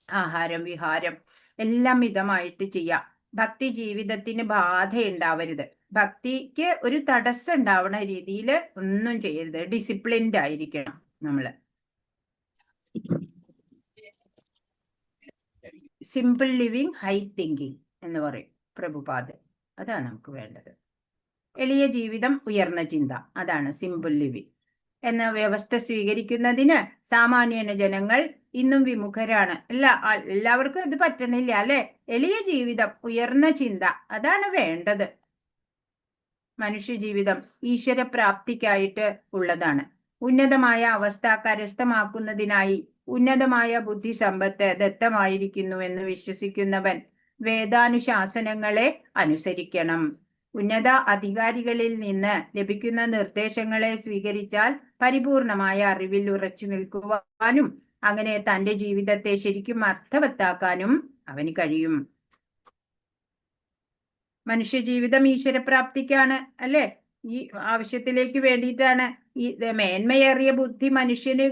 ആഹാരം വിഹാരം എല്ലാം മിതമായിട്ട് ചെയ്യാം. ഭക്തി ജീവിതത്തിന് ബാധയുണ്ടാവരുത്. ഭക്തിക്ക് ഒരു തടസ്സം ഉണ്ടാവുന്ന രീതിയിൽ ഒന്നും ചെയ്യരുത്. ഡിസിപ്ലിൻഡ് ആയിരിക്കണം നമ്മള്. സിമ്പിൾ ലിവിങ്, ഹൈ തിങ്കിങ് എന്ന് പറയും പ്രഭുപാദ്. അതാണ് നമുക്ക് വേണ്ടത്. എളിയ ജീവിതം, ഉയർന്ന ചിന്ത, അതാണ് സിമ്പിൾ ലിവിങ് എന്ന വ്യവസ്ഥ സ്വീകരിക്കുന്നതിന് സാമാന്യന ജനങ്ങൾ ഇന്നും വിമുഖരാണ്. എല്ലാവർക്കും ഇത് പറ്റണില്ല അല്ലെ? എളിയ ജീവിതം, ഉയർന്ന ചിന്ത, അതാണ് വേണ്ടത്. മനുഷ്യ ജീവിതം ഈശ്വരപ്രാപ്തിക്കായിട്ട് ഉള്ളതാണ്. ഉന്നതമായ അവസ്ഥ കരസ്ഥമാക്കുന്നതിനായി ഉന്നതമായ ബുദ്ധി സമ്പത്ത് ദത്തമായിരിക്കുന്നു എന്ന് വിശ്വസിക്കുന്നവൻ വേദാനുശാസനങ്ങളെ അനുസരിക്കണം. ഉന്നത അധികാരികളിൽ നിന്ന് ലഭിക്കുന്ന നിർദ്ദേശങ്ങളെ സ്വീകരിച്ചാൽ പരിപൂർണമായ അറിവിൽ ഉറച്ചു നിൽക്കുവാനും അങ്ങനെ തന്റെ ജീവിതത്തെ ശരിക്കും അർത്ഥവത്താക്കാനും അവന് കഴിയും. മനുഷ്യജീവിതം ഈശ്വരപ്രാപ്തിക്കാണ് അല്ലെ? ഈ ആവശ്യത്തിലേക്ക് വേണ്ടിയിട്ടാണ് ഈ മേന്മയേറിയ ബുദ്ധി മനുഷ്യന്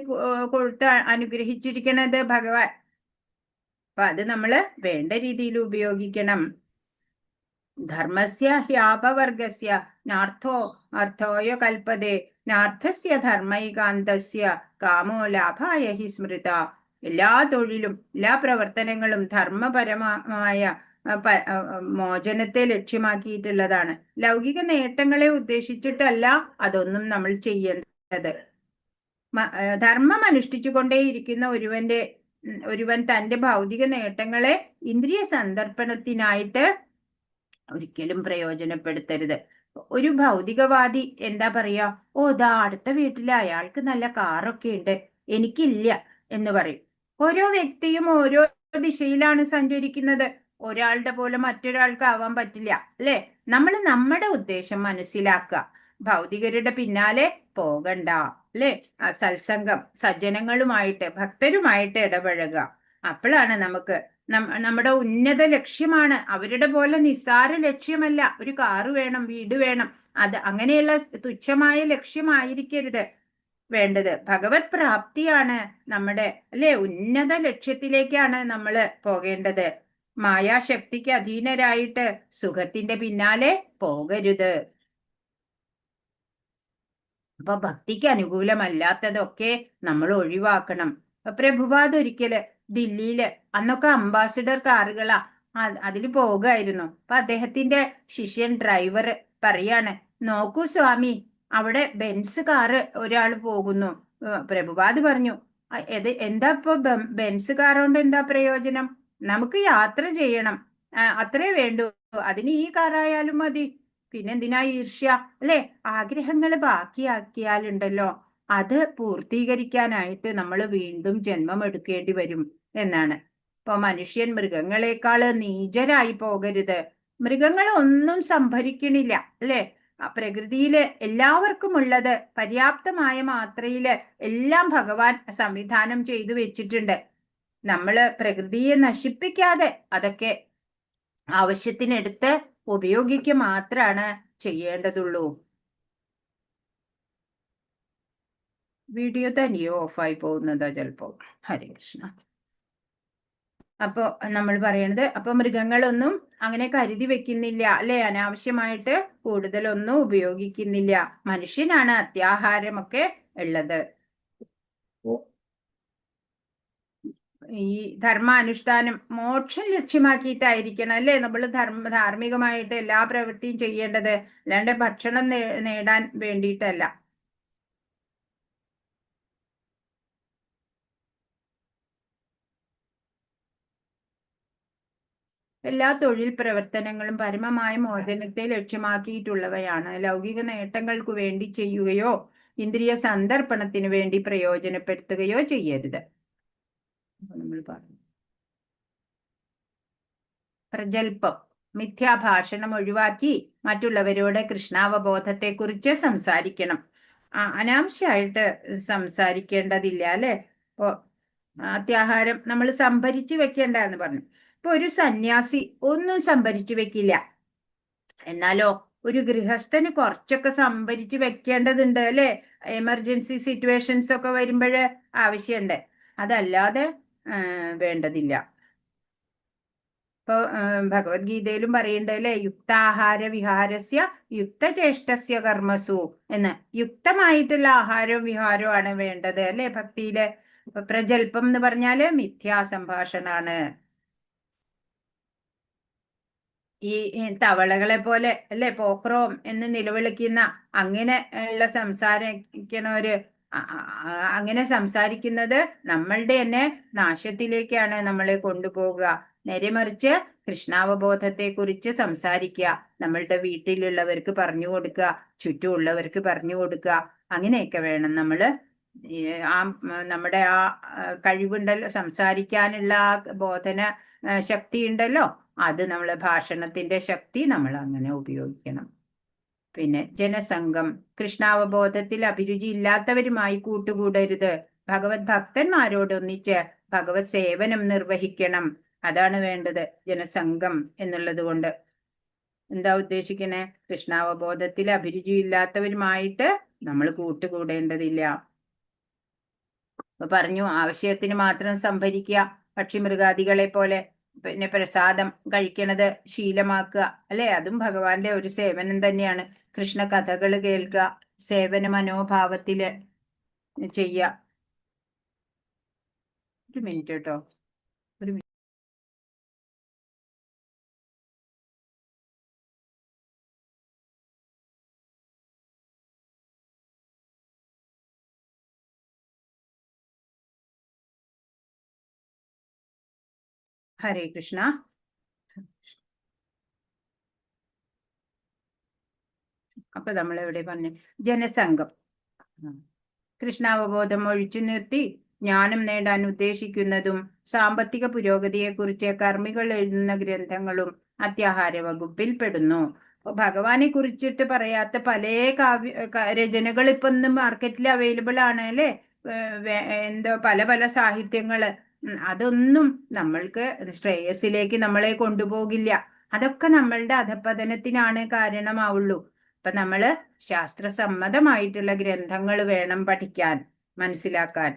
കൊടുത്ത് അനുഗ്രഹിച്ചിരിക്കണത് ഭഗവാൻ. അപ്പൊ അത് നമ്മള് വേണ്ട രീതിയിൽ ഉപയോഗിക്കണം. ധർമ്മസ്യ ഹ്യാപവർഗസ്യ നാർത്ഥോ അർത്ഥോയ കൽപ്പതേ നാർത്ഥസ്യ ധർമ്മൈകാന്തസ്യ കാമോ ലാഭായ ഹി സ്മൃത. എല്ലാ തൊഴിലും എല്ലാ പ്രവർത്തനങ്ങളും ധർമ്മപരമായ മോചനത്തെ ലക്ഷ്യമാക്കിയിട്ടുള്ളതാണ്. ലൗകിക നേട്ടങ്ങളെ ഉദ്ദേശിച്ചിട്ടല്ല അതൊന്നും നമ്മൾ ചെയ്യേണ്ടത്. ധർമ്മം അനുഷ്ഠിച്ചുകൊണ്ടേയിരിക്കുന്ന ഒരുവൻ തന്റെ ഭൗതിക നേട്ടങ്ങളെ ഇന്ദ്രിയ സന്ദർപ്പണത്തിനായിട്ട് ഒരിക്കലും പ്രയോജനപ്പെടുത്തരുത്. ഒരു ഭൗതികവാദി എന്താ പറയാ? ഓ, ദാ അടുത്ത വീട്ടിലെ അയാൾക്ക് നല്ല കാറൊക്കെ ഉണ്ട്, എനിക്കില്ല എന്ന് പറയും. ഓരോ വ്യക്തിയും ഓരോ ദിശയിലാണ് സഞ്ചരിക്കുന്നത്. ഒരാളുടെ പോലെ മറ്റൊരാൾക്ക് ആവാൻ പറ്റില്ല അല്ലെ? നമ്മൾ നമ്മുടെ ഉദ്ദേശം മനസ്സിലാക്കുക. ഭൗതികരുടെ പിന്നാലെ പോകണ്ട അല്ലെ? സത്സംഗം, സജ്ജനങ്ങളുമായിട്ട് ഭക്തരുമായിട്ട് ഇടപഴകുക. അപ്പോഴാണ് നമുക്ക് നമ്മുടെ ഉന്നത ലക്ഷ്യമാണ്. അവരുടെ പോലെ നിസ്സാര ലക്ഷ്യമല്ല. ഒരു കാറ് വേണം, വീട് വേണം, അത് അങ്ങനെയുള്ള തുച്ഛമായ ലക്ഷ്യമായിരിക്കരുത് വേണ്ടത്. ഭഗവത് പ്രാപ്തിയാണ് നമ്മുടെ അല്ലെ? ഉന്നത ലക്ഷ്യത്തിലേക്കാണ് നമ്മൾ പോകേണ്ടത്. മായാശക്തിക്ക് അധീനരായിട്ട് സുഖത്തിന്റെ പിന്നാലെ പോകരുത്. അപ്പൊ ഭക്തിക്ക് അനുകൂലമല്ലാത്തതൊക്കെ നമ്മൾ ഒഴിവാക്കണം. പ്രഭുപാദ് ഒരിക്കല് ദില്ലിയില്. അന്നൊക്കെ അംബാസിഡർ കാറുകളാ, അതിൽ പോകുമായിരുന്നു. അപ്പൊ അദ്ദേഹത്തിന്റെ ശിഷ്യൻ ഡ്രൈവർ പറയാണ്, നോക്കൂ സ്വാമി, അവിടെ ബെൻസ് കാറ് ഒരാൾ പോകുന്നു. പ്രഭുപാദ് പറഞ്ഞു, എന്താ ഇപ്പൊ ബെൻസ് കാർ കൊണ്ട് എന്താ പ്രയോജനം? നമുക്ക് യാത്ര ചെയ്യണം, അത്രേ വേണ്ടൂ. അതിന് ഈ കാറായാലും മതി. പിന്നെന്തിനാ ഈർഷ്യ, അല്ലെ? ആഗ്രഹങ്ങൾ ബാക്കിയാക്കിയാലുണ്ടല്ലോ, അത് പൂർത്തീകരിക്കാനായിട്ട് നമ്മൾ വീണ്ടും ജന്മം എടുക്കേണ്ടി വരും എന്നാണ്. ഇപ്പൊ മനുഷ്യൻ മൃഗങ്ങളെക്കാള് നീചരായി പോകരുത്. മൃഗങ്ങൾ ഒന്നും സംഭരിക്കണില്ല, അല്ലെ? പ്രകൃതിയില് എല്ലാവർക്കും ഉള്ളത് പര്യാപ്തമായ മാത്രയില് എല്ലാം ഭഗവാൻ സംവിധാനം ചെയ്തു വെച്ചിട്ടുണ്ട്. നമ്മള് പ്രകൃതിയെ നശിപ്പിക്കാതെ അതൊക്കെ ആവശ്യത്തിനെടുത്ത് ഉപയോഗിക്കുക മാത്രമാണ് ചെയ്യേണ്ടതുള്ളൂ. വീഡിയോ തന്നെയോ ഓഫായി പോകുന്നതാ ചിലപ്പോ. ഹരേ കൃഷ്ണ. അപ്പോ നമ്മൾ പറയണത്, അപ്പൊ മൃഗങ്ങളൊന്നും അങ്ങനെ കരുതി വെക്കുന്നില്ല, അല്ലെ? അനാവശ്യമായിട്ട് കൂടുതലൊന്നും ഉപയോഗിക്കുന്നില്ല. മനുഷ്യനാണ് അത്യാഹാരമൊക്കെ ഉള്ളത്. ഈ ധർമാനുഷ്ഠാനം മോക്ഷം ലക്ഷ്യമാക്കിയിട്ടായിരിക്കണം, അല്ലെ? നമ്മൾ ധാർമ്മികമായിട്ട് എല്ലാ പ്രവൃത്തിയും ചെയ്യേണ്ടത്, അല്ലാണ്ട് ഭക്ഷണം നേടാൻ വേണ്ടിയിട്ടല്ല. എല്ലാ തൊഴിൽ പ്രവർത്തനങ്ങളും പരമമായ മോചനത്തെ ലക്ഷ്യമാക്കിയിട്ടുള്ളവയാണ്. ലൗകിക നേട്ടങ്ങൾക്കു വേണ്ടി ചെയ്യുകയോ ഇന്ദ്രിയ സന്ദർപ്പണത്തിന് വേണ്ടി പ്രയോജനപ്പെടുത്തുകയോ ചെയ്യരുത്. നമ്മൾ പറഞ്ഞു, പ്രജൽപ്പം, മിഥ്യാഭാഷണം ഒഴിവാക്കി മറ്റുള്ളവരോട് കൃഷ്ണാവബോധത്തെക്കുറിച്ച് സംസാരിക്കണം. അനാവശ്യമായിട്ട് സംസാരിക്കേണ്ടതില്ല, അല്ലെ? ഇപ്പോ അത്യാഹാരം നമ്മൾ സംഭരിച്ചു വെക്കേണ്ട എന്ന് പറഞ്ഞു. ഇപ്പൊ ഒരു സന്യാസി ഒന്നും സംഭരിച്ചു വെക്കില്ല, എന്നാലോ ഒരു ഗൃഹസ്ഥന് കുറച്ചൊക്കെ സംഭരിച്ചു വെക്കേണ്ടതുണ്ട്, അല്ലെ? എമർജൻസി സിറ്റുവേഷൻസ് ഒക്കെ വരുമ്പോൾ ആവശ്യമുണ്ട്, അതല്ലാതെ വേണ്ടതില്ല. ഇപ്പൊ ഭഗവത്ഗീതയിലും പറയുന്നുണ്ട്, അല്ലെ? യുക്താഹാര വിഹാരസ്യ യുക്തചേഷ്ടസ്യ കർമ്മസു എന്ന്. യുക്തമായിട്ടുള്ള ആഹാരവും വിഹാരവും ആണ് വേണ്ടത്, അല്ലെ? ഭക്തിയില്. പ്രജൽപ്പം എന്ന് പറഞ്ഞാല് മിഥ്യാസംഭാഷണാണ്. ഈ തവളകളെ പോലെ, അല്ലെ, പോക്രോം എന്ന് നിലവിളിക്കുന്ന അങ്ങനെ ഉള്ള സംസാരിക്കണവര്, അങ്ങനെ സംസാരിക്കുന്നത് നമ്മളുടെ തന്നെ നാശത്തിലേക്കാണ് നമ്മളെ കൊണ്ടുപോകുക. നേരെ മറിച്ച് കൃഷ്ണാവബോധത്തെ കുറിച്ച് സംസാരിക്കുക, നമ്മളുടെ വീട്ടിലുള്ളവർക്ക് പറഞ്ഞു കൊടുക്കുക, ചുറ്റുമുള്ളവർക്ക് പറഞ്ഞു കൊടുക്കുക. അങ്ങനെയൊക്കെ വേണം നമ്മള്. നമ്മുടെ ആ കഴിവുണ്ടല്ലോ, സംസാരിക്കാനുള്ള ആ ബോധന ശക്തി ഉണ്ടല്ലോ, അത് നമ്മളെ ഭാഷണത്തിന്റെ ശക്തി നമ്മൾ അങ്ങനെ ഉപയോഗിക്കണം. പിന്നെ ജനസംഘം, കൃഷ്ണാവബോധത്തിൽ അഭിരുചി ഇല്ലാത്തവരുമായി കൂട്ടുകൂടരുത്. ഭഗവത് ഭക്തന്മാരോടൊന്നിച്ച് ഭഗവത് സേവനം നിർവഹിക്കണം. അതാണ് വേണ്ടത് ജനസംഘം എന്നുള്ളത് കൊണ്ട്. എന്താ ഉദ്ദേശിക്കണേ? കൃഷ്ണാവബോധത്തിൽ അഭിരുചി ഇല്ലാത്തവരുമായിട്ട് നമ്മൾ കൂട്ടുകൂടേണ്ടതില്ല. പറഞ്ഞു, ആവശ്യത്തിന് മാത്രം സംഭരിക്കുക, പക്ഷിമൃഗാദികളെ പോലെ. പിന്നെ പ്രസാദം കഴിക്കണത് ശീലമാക്കുക, അല്ലെ? അതും ഭഗവാന്റെ ഒരു സേവനം തന്നെയാണ്. കൃഷ്ണ കഥകൾ കേൾക്കുക, സേവന മനോഭാവത്തില് ചെയ്യുക. ഒരു മിനിറ്റ് കേട്ടോ, ഒരു മിനിറ്റ്. ഹരേ കൃഷ്ണ. അപ്പൊ നമ്മൾ എവിടെ പറഞ്ഞു? ജനസംഘം. കൃഷ്ണാവബോധം ഒഴിച്ചു നിർത്തി ജ്ഞാനം നേടാൻ ഉദ്ദേശിക്കുന്നതും സാമ്പത്തിക പുരോഗതിയെക്കുറിച്ച് കർമ്മികൾ എഴുതുന്ന ഗ്രന്ഥങ്ങളും അത്യാഹാര വകുപ്പിൽ പെടുന്നു. ഭഗവാനെ കുറിച്ചിട്ട് പറയാത്ത പല രചനകൾ ഇപ്പൊ ഇന്ന് മാർക്കറ്റിൽ അവൈലബിൾ ആണ്, അല്ലെ? എന്തോ പല പല സാഹിത്യങ്ങള്. അതൊന്നും നമ്മൾക്ക് ശ്രേയസ്സിലേക്ക് നമ്മളെ കൊണ്ടുപോകില്ല. അതൊക്കെ നമ്മളുടെ അധപ്പതനത്തിനാണ് കാരണമാവുള്ളൂ. അപ്പൊ നമ്മള് ശാസ്ത്രസമ്മതമായിട്ടുള്ള ഗ്രന്ഥങ്ങൾ വേണം പഠിക്കാൻ, മനസ്സിലാക്കാൻ.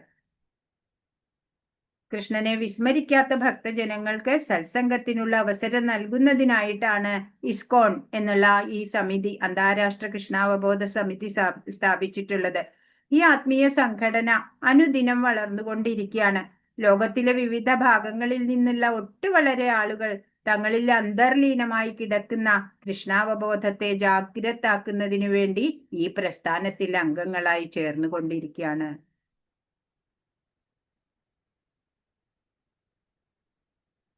കൃഷ്ണനെ വിസ്മരിക്കാത്ത ഭക്തജനങ്ങൾക്ക് സത്സംഗത്തിനുള്ള അവസരം നൽകുന്നതിനായിട്ടാണ് ഇസ്കോൺ എന്നുള്ള ഈ സമിതി, അന്താരാഷ്ട്ര കൃഷ്ണാവബോധ സമിതി സ്ഥാപിച്ചിട്ടുള്ളത്. ഈ ആത്മീയ സംഘടന അനുദിനം വളർന്നുകൊണ്ടിരിക്കുകയാണ്. ലോകത്തിലെ വിവിധ ഭാഗങ്ങളിൽ നിന്നുള്ള വളരെ ആളുകൾ തങ്ങളിൽ അന്തർലീനമായി കിടക്കുന്ന കൃഷ്ണാവബോധത്തെ ജാഗ്രതാക്കുന്നതിനു വേണ്ടി ഈ പ്രസ്ഥാനത്തിൽ അംഗങ്ങളായി ചേർന്നുകൊണ്ടിരിക്കുകയാണ്.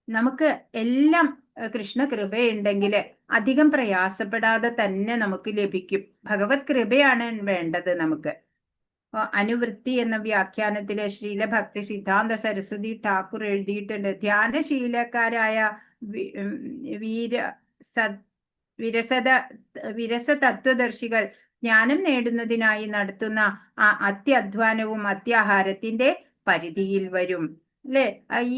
നമുക്ക് എല്ലാം കൃഷ്ണ കൃപയുണ്ടെങ്കിൽ അധികം പ്രയാസപ്പെടാതെ തന്നെ നമുക്ക് ലഭിക്കും. ഭഗവത് കൃപയാണ് വേണ്ടത് നമുക്ക്. അനുവൃത്തി എന്ന വ്യാഖ്യാനത്തില് ശ്രീല ഭക്തി സിദ്ധാന്ത സരസ്വതി ഠാക്കൂർ എഴുതിയിട്ടുണ്ട്, ധ്യാനശീലക്കാരായ വിരസ തത്വദർശികൾ ജ്ഞാനം നേടുന്നതിനായി നടത്തുന്ന ആ അത്യധ്വാനവും അത്യാഹാരത്തിന്റെ പരിധിയിൽ വരും. അല്ലെ?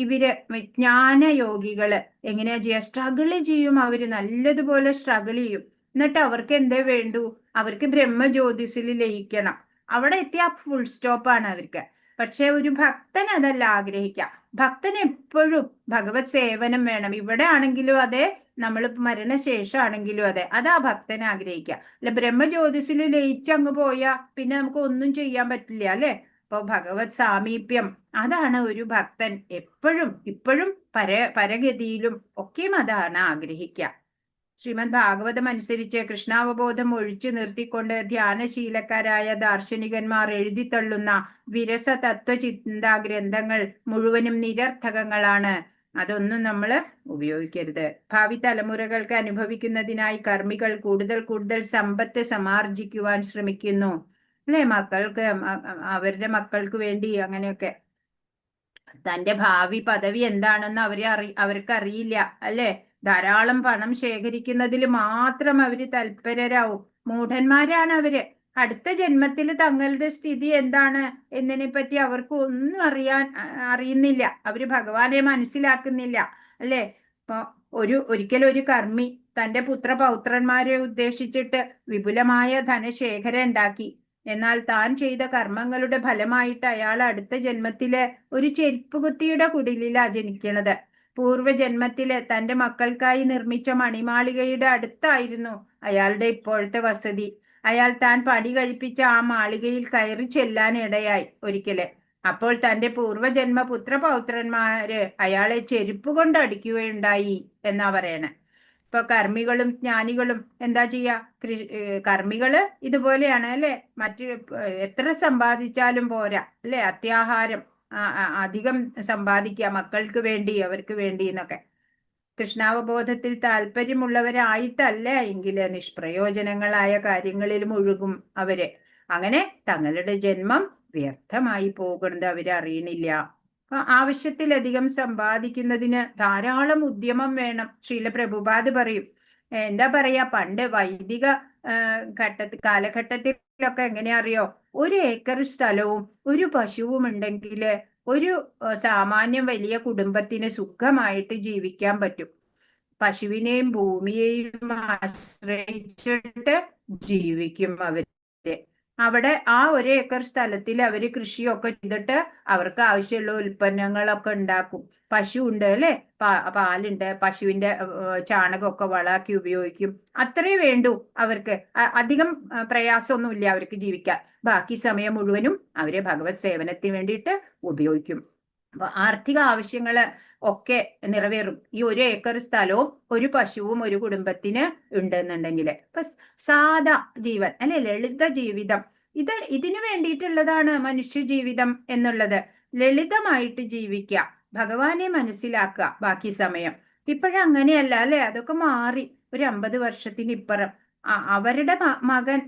ഇവര് ജ്ഞാനയോഗികള് എങ്ങനെയാ ചെയ്യുക? സ്ട്രഗിള് ചെയ്യും. അവര് നല്ലതുപോലെ സ്ട്രഗിൾ ചെയ്യും. എന്നിട്ട് അവർക്ക് എന്തേ വേണ്ടു? അവർക്ക് ബ്രഹ്മജ്യോതിസിൽ ലയിക്കണം. അവിടെ എത്തിയ ഫുൾ സ്റ്റോപ്പാണ് അവർക്ക്. പക്ഷെ ഒരു ഭക്തൻ അതല്ല ആഗ്രഹിക്കുക. ഭക്തൻ എപ്പോഴും ഭഗവത് സേവനം വേണം. ഇവിടെ ആണെങ്കിലും അതെ, നമ്മൾ മരണശേഷമാണെങ്കിലും അതെ, അതാ ഭക്തൻ ആഗ്രഹിക്കുക. അല്ല, ബ്രഹ്മജ്യോതിസിൽ ലയിച്ചങ്ങ് പോയാ പിന്നെ നമുക്ക് ഒന്നും ചെയ്യാൻ പറ്റില്ല, അല്ലെ? അപ്പൊ ഭഗവത് സാമീപ്യം, അതാണ് ഒരു ഭക്തൻ എപ്പോഴും ഇപ്പോഴും പരഗതിയിലും ഒക്കെയും അതാണ് ആഗ്രഹിക്കുക. ശ്രീമദ് ഭാഗവതം അനുസരിച്ച് കൃഷ്ണാവബോധം ഒഴിച്ചു നിർത്തിക്കൊണ്ട് ധ്യാനശീലക്കാരായ ദാർശനികന്മാർ എഴുതിത്തള്ളുന്ന വിരസ തത്വചിന്താ ഗ്രന്ഥങ്ങൾ മുഴുവനും നിരർത്ഥകങ്ങളാണ്. അതൊന്നും നമ്മൾ ഉപയോഗിക്കരുത്. ഭാവി തലമുറകൾക്ക് അനുഭവിക്കുന്നതിനായി കർമ്മികൾ കൂടുതൽ സമ്പത്ത് സമാർജിക്കുവാൻ ശ്രമിക്കുന്നു, അല്ലെ? മക്കൾക്ക്, അവരുടെ മക്കൾക്ക് വേണ്ടി അങ്ങനെയൊക്കെ. തന്റെ ഭാവി പദവി എന്താണെന്ന് അവർക്ക് അറിയില്ല, അല്ലെ? ധാരാളം പണം ശേഖരിക്കുന്നതിൽ മാത്രം അവര് തൽപരരാവും. മൂഢന്മാരാണ് അവര്. അടുത്ത ജന്മത്തിൽ തങ്ങളുടെ സ്ഥിതി എന്താണ് എന്നതിനെ പറ്റി അവർക്ക് ഒന്നും അറിയുന്നില്ല. അവര് ഭഗവാനെ മനസ്സിലാക്കുന്നില്ല, അല്ലെ? ഇപ്പൊ ഒരിക്കലും ഒരു കർമ്മി തന്റെ പുത്രപൗത്രന്മാരെ ഉദ്ദേശിച്ചിട്ട് വിപുലമായ ധനശേഖരം ഉണ്ടാക്കി. എന്നാൽ താൻ ചെയ്ത കർമ്മങ്ങളുടെ ഫലമായിട്ട് അയാൾ അടുത്ത ജന്മത്തില് ഒരു ചെരുപ്പുകുത്തിയുടെ കുടിലിലാ ജനിക്കണത്. പൂർവ്വജന്മത്തില് തന്റെ മക്കൾക്കായി നിർമ്മിച്ച മണിമാളികയുടെ അടുത്തായിരുന്നു അയാളുടെ ഇപ്പോഴത്തെ വസതി. അയാൾ താൻ പണി കഴിപ്പിച്ച ആ മാളികയിൽ കയറി ചെല്ലാൻ ഇടയായി ഒരിക്കല്. അപ്പോൾ തന്റെ പൂർവ്വജന്മ പുത്രപൗത്രന്മാര് അയാളെ ചെരുപ്പ് കൊണ്ട് അടിക്കുകയുണ്ടായി എന്നാ പറയണേ. ഇപ്പൊ കർമ്മികളും ജ്ഞാനികളും എന്താ ചെയ്യാ? കർമ്മികള് ഇതുപോലെയാണ്, അല്ലെ? എത്ര സമ്പാദിച്ചാലും പോരാ, അല്ലെ? അത്യാഹാരം അധികം സമ്പാദിക്കുക മക്കൾക്ക് വേണ്ടി, അവർക്ക് വേണ്ടി എന്നൊക്കെ. കൃഷ്ണാവബോധത്തിൽ താല്പര്യമുള്ളവരായിട്ടല്ല എങ്കിൽ നിഷ്പ്രയോജനങ്ങളായ കാര്യങ്ങളിൽ മുഴുകും അവര്. അങ്ങനെ തങ്ങളുടെ ജന്മം വ്യർത്ഥമായി പോകുന്നത് അവരറിയണില്ല. ആവശ്യത്തിലധികം സമ്പാദിക്കുന്നതിന് ധാരാളം ഉദ്യമം വേണം. ശ്രീല പ്രഭുപാദ് പറയും, എന്താ പറയാ, പണ്ട് വൈദിക കാലഘട്ടത്തിലൊക്കെ എങ്ങനെയാ അറിയോ? 1 ഏക്കർ സ്ഥലവും ഒരു പശുവും ഉണ്ടെങ്കിൽ ഒരു സാമാന്യം വലിയ കുടുംബത്തിന് സുഖമായിട്ട് ജീവിക്കാൻ പറ്റും. പശുവിനെയും ഭൂമിയെയും ആശ്രയിച്ചിട്ട് ജീവിക്കും അവര്. അവിടെ ആ 1 ഏക്കർ സ്ഥലത്തിൽ അവര് കൃഷിയൊക്കെ ചെയ്തിട്ട് അവർക്ക് ആവശ്യമുള്ള ഉൽപ്പന്നങ്ങളൊക്കെ ഉണ്ടാക്കും. പശു ഉണ്ട്, അല്ലെ? പാലുണ്ട്. പശുവിന്റെ ചാണകമൊക്കെ വളമാക്കി ഉപയോഗിക്കും. അത്രേ വേണ്ടൂ അവർക്ക്. അധികം പ്രയാസമൊന്നുമില്ല അവർക്ക് ജീവിക്കാൻ. ബാക്കി സമയം മുഴുവനും അവരെ ഭഗവത് സേവനത്തിന് വേണ്ടിയിട്ട് ഉപയോഗിക്കും. അപ്പൊ ആർത്ഥിക ആവശ്യങ്ങള് ഒക്കെ നിറവേറും ഈ 1 ഏക്കർ സ്ഥലവും ഒരു പശുവും ഒരു കുടുംബത്തിന് ഉണ്ടെന്നുണ്ടെങ്കിൽ. ഇപ്പൊ സാധാ ജീവൻ, അല്ലെ? ലളിത ജീവിതം, ഇതിനു വേണ്ടിയിട്ടുള്ളതാണ് മനുഷ്യ ജീവിതം എന്നുള്ളത്. ലളിതമായിട്ട് ജീവിക്കുക, ഭഗവാനെ മനസ്സിലാക്കുക ബാക്കി സമയം. ഇപ്പോഴങ്ങനെയല്ല, അല്ലെ? അതൊക്കെ മാറി. ഒരു 50 വർഷത്തിന് ഇപ്പുറം അവരുടെ മകൻ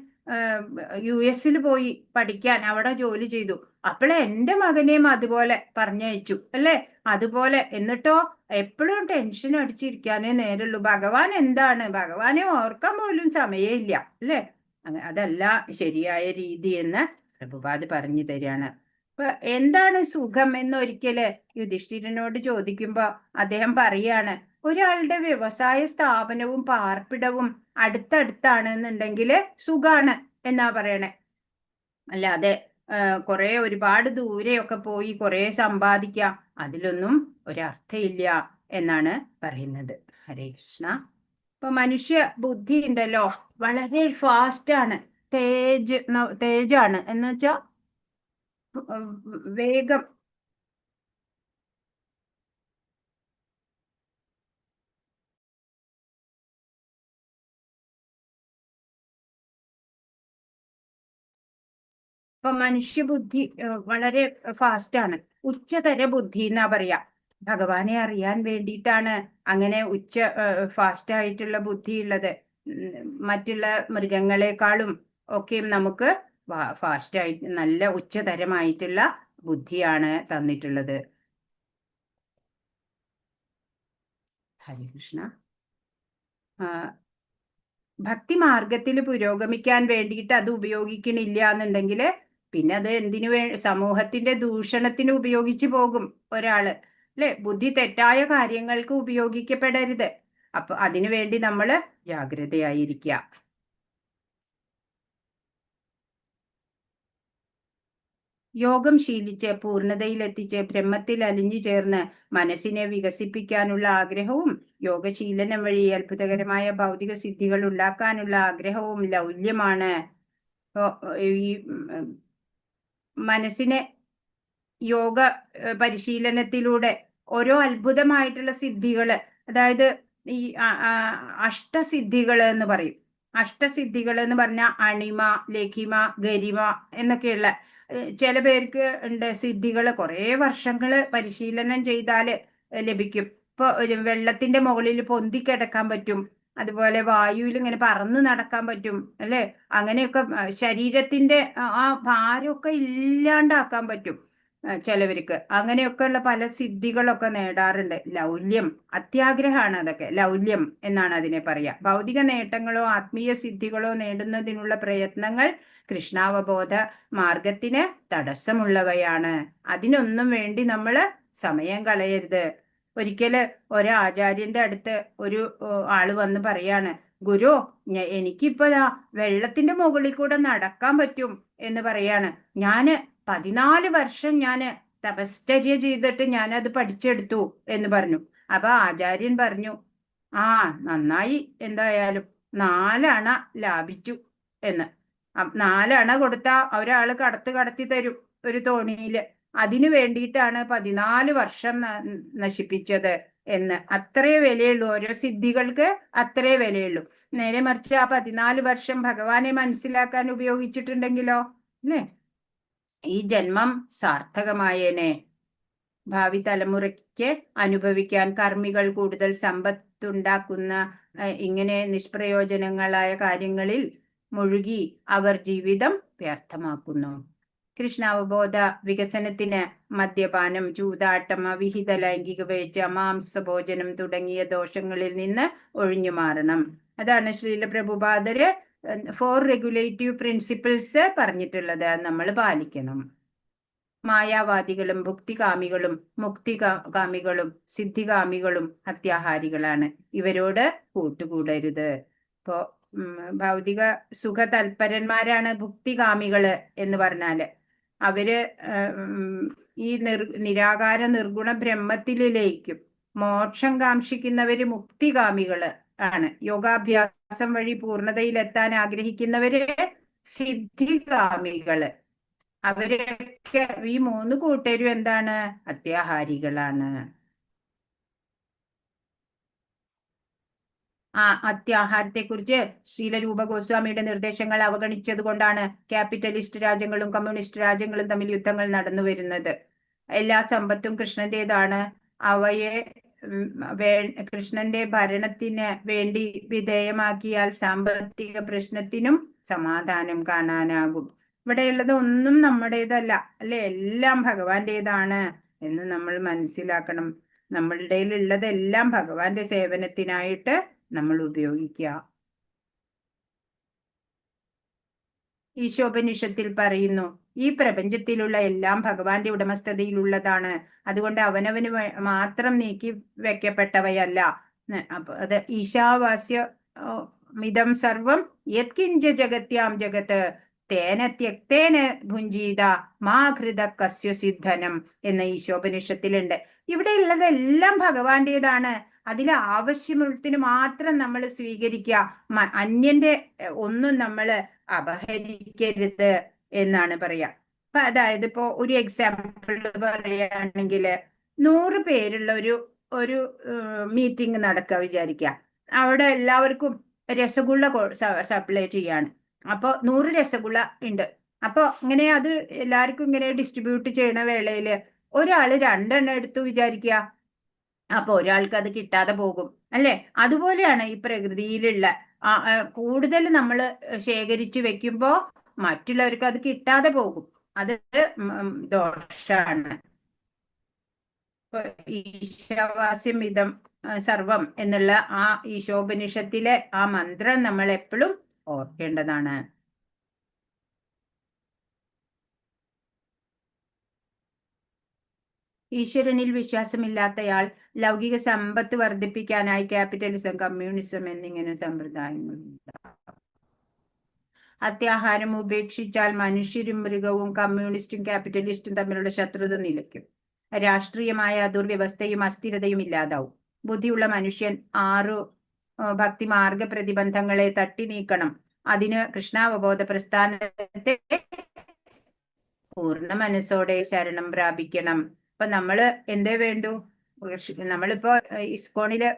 US പോയി പഠിക്കാൻ, അവിടെ ജോലി ചെയ്തു. അപ്പോൾ എന്റെ മകനെയും അതുപോലെ പറഞ്ഞയച്ചു, അല്ലെ? അതുപോലെ. എന്നിട്ടോ എപ്പോഴും ടെൻഷൻ അടിച്ചിരിക്കാനേ നേരുള്ളൂ. ഭഗവാൻ എന്താണ്? ഭഗവാനെ ഓർക്കാൻ പോലും സമയമില്ല, അല്ലെ? അതല്ല ശരിയായ രീതി എന്ന് പ്രഭുപാദ് പറഞ്ഞു തരികയാണ്. അപ്പൊ എന്താണ് സുഖം എന്നൊരിക്കല് യുധിഷ്ഠിരനോട് ചോദിക്കുമ്പോ അദ്ദേഹം പറയാണ്, ഒരാളുടെ വ്യവസായ സ്ഥാപനവും പാർപ്പിടവും അടുത്തടുത്താണെന്നുണ്ടെങ്കിൽ സുഖാണ് എന്നാ പറയണേ. അല്ലാതെ ഒരുപാട് ദൂരെയൊക്കെ പോയി കുറെ സമ്പാദിക്കാം, അതിലൊന്നും ഒരർത്ഥമില്ല എന്നാണ് പറയുന്നത്. ഹരേ കൃഷ്ണ. ഇപ്പൊ മനുഷ്യ ബുദ്ധി ഉണ്ടല്ലോ, വളരെ ഫാസ്റ്റാണ്, തേജാണ്. എന്ന് വെച്ചാ വേഗം ഇപ്പൊ മനുഷ്യബുദ്ധി വളരെ ഫാസ്റ്റാണ്. ഉച്ചതര ബുദ്ധി എന്നാ പറയാ. ഭഗവാനെ അറിയാൻ വേണ്ടിയിട്ടാണ് അങ്ങനെ ഫാസ്റ്റ് ആയിട്ടുള്ള ബുദ്ധി ഉള്ളത്. മറ്റുള്ള മൃഗങ്ങളെക്കാളും ഒക്കെ നമുക്ക് ഫാസ്റ്റ് ആയിട്ട് നല്ല ഉച്ചതരമായിട്ടുള്ള ബുദ്ധിയാണ് തന്നിട്ടുള്ളത്. ഹരികൃഷ്ണ. ഭക്തി മാർഗത്തിൽ പുരോഗമിക്കാൻ വേണ്ടിയിട്ട് അത് ഉപയോഗിക്കണില്ല എന്നുണ്ടെങ്കിൽ പിന്നെ അത് സമൂഹത്തിന്റെ ദൂഷണത്തിന് ഉപയോഗിച്ചു പോകും ഒരാള്, അല്ലെ? ബുദ്ധി തെറ്റായ കാര്യങ്ങൾക്ക് ഉപയോഗിക്കപ്പെടരുത്. അപ്പൊ അതിനു വേണ്ടി നമ്മൾ ജാഗ്രതയായിരിക്കുക. യോഗം ശീലിച്ച് പൂർണ്ണതയിലെത്തിച്ച് ബ്രഹ്മത്തിൽ അലിഞ്ഞു ചേർന്ന് മനസ്സിനെ വികസിപ്പിക്കാനുള്ള ആഗ്രഹവും യോഗശീലനം വഴി അത്ഭുതകരമായ ഭൗതിക സിദ്ധികൾ ഉണ്ടാക്കാനുള്ള ആഗ്രഹവും ലൗല്യമാണ്. ഈ മനസ്സിനെ യോഗ പരിശീലനത്തിലൂടെ ഓരോ അത്ഭുതമായിട്ടുള്ള സിദ്ധികള്, അതായത് ഈ അഷ്ടസിദ്ധികൾ എന്ന് പറയും. അഷ്ടസിദ്ധികൾ എന്ന് പറഞ്ഞാൽ അണിമ, ലഘിമ, ഗരിമ എന്നൊക്കെയുള്ള ചില പേർക്ക് ഉണ്ട് സിദ്ധികൾ. കുറേ വർഷങ്ങള് പരിശീലനം ചെയ്താല് ലഭിക്കും. ഇപ്പൊ വെള്ളത്തിന്റെ മുകളിൽ പൊന്തിക്കിടക്കാൻ പറ്റും, അതുപോലെ വായുവിൽ ഇങ്ങനെ പറന്ന് നടക്കാൻ പറ്റും, അല്ലെ? അങ്ങനെയൊക്കെ ശരീരത്തിന്റെ ആ ഭാരമൊക്കെ ഇല്ലാണ്ടാക്കാൻ പറ്റും ചിലവർക്ക്. അങ്ങനെയൊക്കെയുള്ള പല സിദ്ധികളൊക്കെ നേടാറുണ്ട്. ലൗല്യം, അത്യാഗ്രഹമാണ് അതൊക്കെ. ലൗല്യം എന്നാണ് അതിനെ പറയാ. ഭൗതിക നേട്ടങ്ങളോ ആത്മീയ സിദ്ധികളോ നേടുന്നതിനുള്ള പ്രയത്നങ്ങൾ കൃഷ്ണാവബോധ മാർഗത്തിന് തടസ്സമുള്ളവയാണ്. അതിനൊന്നും വേണ്ടി നമ്മൾ സമയം കളയരുത്. ഒരിക്കല് ഒരാചാര്യന്റെ അടുത്ത് ഒരു ആള് വന്ന് പറയാണ്, ഗുരു, എനിക്കിപ്പോഴാ വെള്ളത്തിന്റെ മുകളിൽ കൂടെ നടക്കാൻ പറ്റും എന്ന് പറയാണ്. 14 വർഷം തപശ്ചര്യ ചെയ്തിട്ട് ഞാനത് പഠിച്ചെടുത്തു എന്ന് പറഞ്ഞു. അപ്പൊ ആചാര്യൻ പറഞ്ഞു, നന്നായി, എന്തായാലും 4 അണ ലാഭിച്ചു എന്ന്. 4 അണ കൊടുത്താ ഒരാള് കടത്തി തരും ഒരു തോണിയില്. അതിനു വേണ്ടിയിട്ടാണ് 14 വർഷം നശിപ്പിച്ചത് എന്ന്. അത്രേ വിലയുള്ളൂ, ഓരോ സിദ്ധികൾക്ക് അത്രേ വിലയുള്ളൂ. നേരെ മറിച്ച് ആ 14 വർഷം ഭഗവാനെ മനസ്സിലാക്കാൻ ഉപയോഗിച്ചിട്ടുണ്ടെങ്കിലോ, അല്ലേ, ഈ ജന്മം സാർത്ഥകമായേനെ. ഭാവി തലമുറയ്ക്ക് അനുഭവിക്കാൻ കർമ്മികൾ കൂടുതൽ സമ്പത്തുണ്ടാക്കുന്ന ഇങ്ങനെ നിഷ്പ്രയോജനങ്ങളായ കാര്യങ്ങളിൽ മുഴുകി അവർ ജീവിതം വ്യർത്ഥമാക്കുന്നു. കൃഷ്ണാവബോധ വികസനത്തിന് മദ്യപാനം, ചൂതാട്ടം, അവിഹിത ലൈംഗിക വേഴ്ച, മാംസഭോജനം തുടങ്ങിയ ദോഷങ്ങളിൽ നിന്ന് ഒഴിഞ്ഞു മാറണം. അതാണ് ശ്രീല പ്രഭുപാദര് 4 റെഗുലേറ്റീവ് പ്രിൻസിപ്പിൾസ് പറഞ്ഞിട്ടുള്ളത്. നമ്മൾ പാലിക്കണം. മായാവാദികളും ഭുക്തികാമികളും മുക്തികാമികളും സിദ്ധികാമികളും അത്യാഹാരികളാണ്. ഇവരോട് കൂട്ടുകൂടരുത്. ഇപ്പോ ഭൗതിക സുഖ തൽപരന്മാരാണ് ഭുക്തികാമികള് എന്ന് പറഞ്ഞാല്. അവര് ഈ നിരാകാര നിർഗുണ ബ്രഹ്മത്തിൽ ലയിക്കും. മോക്ഷം കാക്ഷിക്കുന്നവര് മുക്തികാമികള് ആണ്. യോഗാഭ്യാസം വഴി പൂർണ്ണതയിലെത്താൻ ആഗ്രഹിക്കുന്നവര് സിദ്ധികാമികള്. അവരൊക്കെ ഈ 3 കൂട്ടരും എന്താണ്? അത്യാഹാരികളാണ്. അത്യാഹാരത്തെ കുറിച്ച് ശ്രീലരൂപ ഗോസ്വാമിയുടെ നിർദ്ദേശങ്ങൾ അവഗണിച്ചത് കൊണ്ടാണ് ക്യാപിറ്റലിസ്റ്റ് രാജ്യങ്ങളും കമ്മ്യൂണിസ്റ്റ് രാജ്യങ്ങളും തമ്മിൽ യുദ്ധങ്ങൾ നടന്നു വരുന്നത്. എല്ലാ സമ്പത്തും കൃഷ്ണന്റേതാണ്. അവയെ കൃഷ്ണന്റെ ഭരണത്തിന് വേണ്ടി വിധേയമാക്കിയാൽ സാമ്പത്തിക പ്രശ്നത്തിനും സമാധാനം കാണാനാകും. ഇവിടെയുള്ളത് ഒന്നും നമ്മുടേതല്ല, അല്ലെ? എല്ലാം ഭഗവാന്റേതാണ് എന്ന് നമ്മൾ മനസ്സിലാക്കണം. നമ്മളുടെ ഉള്ളതെല്ലാം ഭഗവാന്റെ സേവനത്തിനായിട്ട് നമ്മൾ ഉപയോഗിക്കുക. ഈശോപനിഷത്തിൽ പറയുന്നു, ഈ പ്രപഞ്ചത്തിലുള്ള എല്ലാം ഭഗവാന്റെ ഉടമസ്ഥതയിലുള്ളതാണ്. അതുകൊണ്ട് അവനവന് മാത്രം നീക്കി വെക്കപ്പെട്ടവയല്ല. അപ്പൊ അത് ഈശാവാസ്യ മിതം സർവം യത്കിഞ്ച ജഗത്യാം ജഗത്ത് തേന ത്യക്തേന ഭുഞ്ചീത മാ ഘൃത കസ്യ സിദ്ധനം എന്ന ഈശോപനിഷത്തിലുണ്ട്. ഇവിടെ ഉള്ളതെല്ലാം ഭഗവാന്റേതാണ്. അതിൽ ആവശ്യമുള്ളതിന് മാത്രം നമ്മൾ സ്വീകരിക്കുക. അന്യന്റെ ഒന്നും നമ്മൾ അപഹരിക്കരുത് എന്നാണ് പറയാ. അപ്പൊ അതായത് ഇപ്പോ ഒരു എക്സാമ്പിൾ പറയുകയാണെങ്കിൽ 100 പേരുള്ള ഒരു മീറ്റിംഗ് നടക്കുക വിചാരിക്കുക. അവിടെ എല്ലാവർക്കും രസഗുള സപ്ലൈ ചെയ്യാണ്. അപ്പൊ 100 രസഗുള ഉണ്ട്. അപ്പൊ ഇങ്ങനെ അത് എല്ലാവർക്കും ഇങ്ങനെ ഡിസ്ട്രിബ്യൂട്ട് ചെയ്യണ വേളയില് ഒരാള് 2 എണ്ണം എടുത്തു വിചാരിക്കുക, അപ്പൊ ഒരാൾക്ക് അത് കിട്ടാതെ പോകും അല്ലെ. അതുപോലെയാണ് ഈ പ്രകൃതിയിലുള്ള കൂടുതൽ നമ്മൾ ശേഖരിച്ചു വെക്കുമ്പോ മറ്റുള്ളവർക്ക് അത് കിട്ടാതെ പോകും. അത് ദോഷാണ്. ഈശാവാസ്യം ഇതം സർവം എന്നുള്ള ആ ഈശോപനിഷത്തിലെ ആ മന്ത്രം നമ്മൾ എപ്പോഴും ഓർക്കേണ്ടതാണ്. ഈശ്വരനിൽ വിശ്വാസമില്ലാത്തയാൾ ലൗകിക സമ്പത്ത് വർദ്ധിപ്പിക്കാനായി ക്യാപിറ്റലിസം, കമ്മ്യൂണിസം എന്നിങ്ങനെ സമ്പ്രദായങ്ങളുണ്ട്. അത്യാഹാരം ഉപേക്ഷിച്ചാൽ മനുഷ്യരും മൃഗവും കമ്മ്യൂണിസ്റ്റും ക്യാപിറ്റലിസ്റ്റും തമ്മിലുള്ള ശത്രുത നിലയ്ക്കും. രാഷ്ട്രീയമായ ദുർവ്യവസ്ഥയും അസ്ഥിരതയും ഇല്ലാതാവും. ബുദ്ധിയുള്ള മനുഷ്യൻ 6 ഭക്തിമാർഗ പ്രതിബന്ധങ്ങളെ തട്ടി നീക്കണം. അതിന് കൃഷ്ണാവബോധ പ്രസ്ഥാനത്തെ പൂർണ്ണ മനസ്സോടെ ശരണം പ്രാപിക്കണം. അപ്പൊ നമ്മള് എന്തേ വേണ്ടു? നമ്മളിപ്പോ ഇസ്കോണില്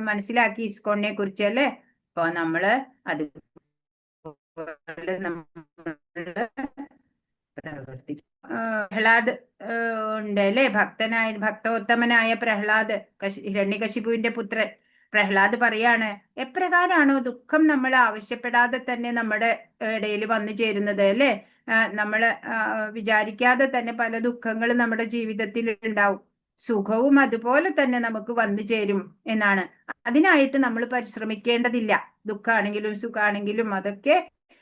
മനസ്സിലാക്കി ഇസ്കോണിനെ കുറിച്ച് അല്ലേ. അപ്പൊ നമ്മള് അത് പ്രഹ്ലാദ് ഉണ്ട് അല്ലേ, ഭക്തോത്തമനായ പ്രഹ്ലാദ്, ഹിരണ്യകശിപുവിന്റെ പുത്രൻ പ്രഹ്ലാദ് പറയാണ്, എപ്രകാരാണോ ദുഃഖം നമ്മൾ ആവശ്യപ്പെടാതെ തന്നെ നമ്മുടെ ഇടയിൽ വന്നു ചേരുന്നത് അല്ലേ. നമ്മള് വിചാരിക്കാതെ തന്നെ പല ദുഃഖങ്ങളും നമ്മുടെ ജീവിതത്തിൽ ഉണ്ടാവും. സുഖവും അതുപോലെ തന്നെ നമുക്ക് വന്നു ചേരും എന്നാണ്. അതിനായിട്ട് നമ്മൾ പരിശ്രമിക്കേണ്ടതില്ല. ദുഃഖാണെങ്കിലും സുഖാണെങ്കിലും അതൊക്കെ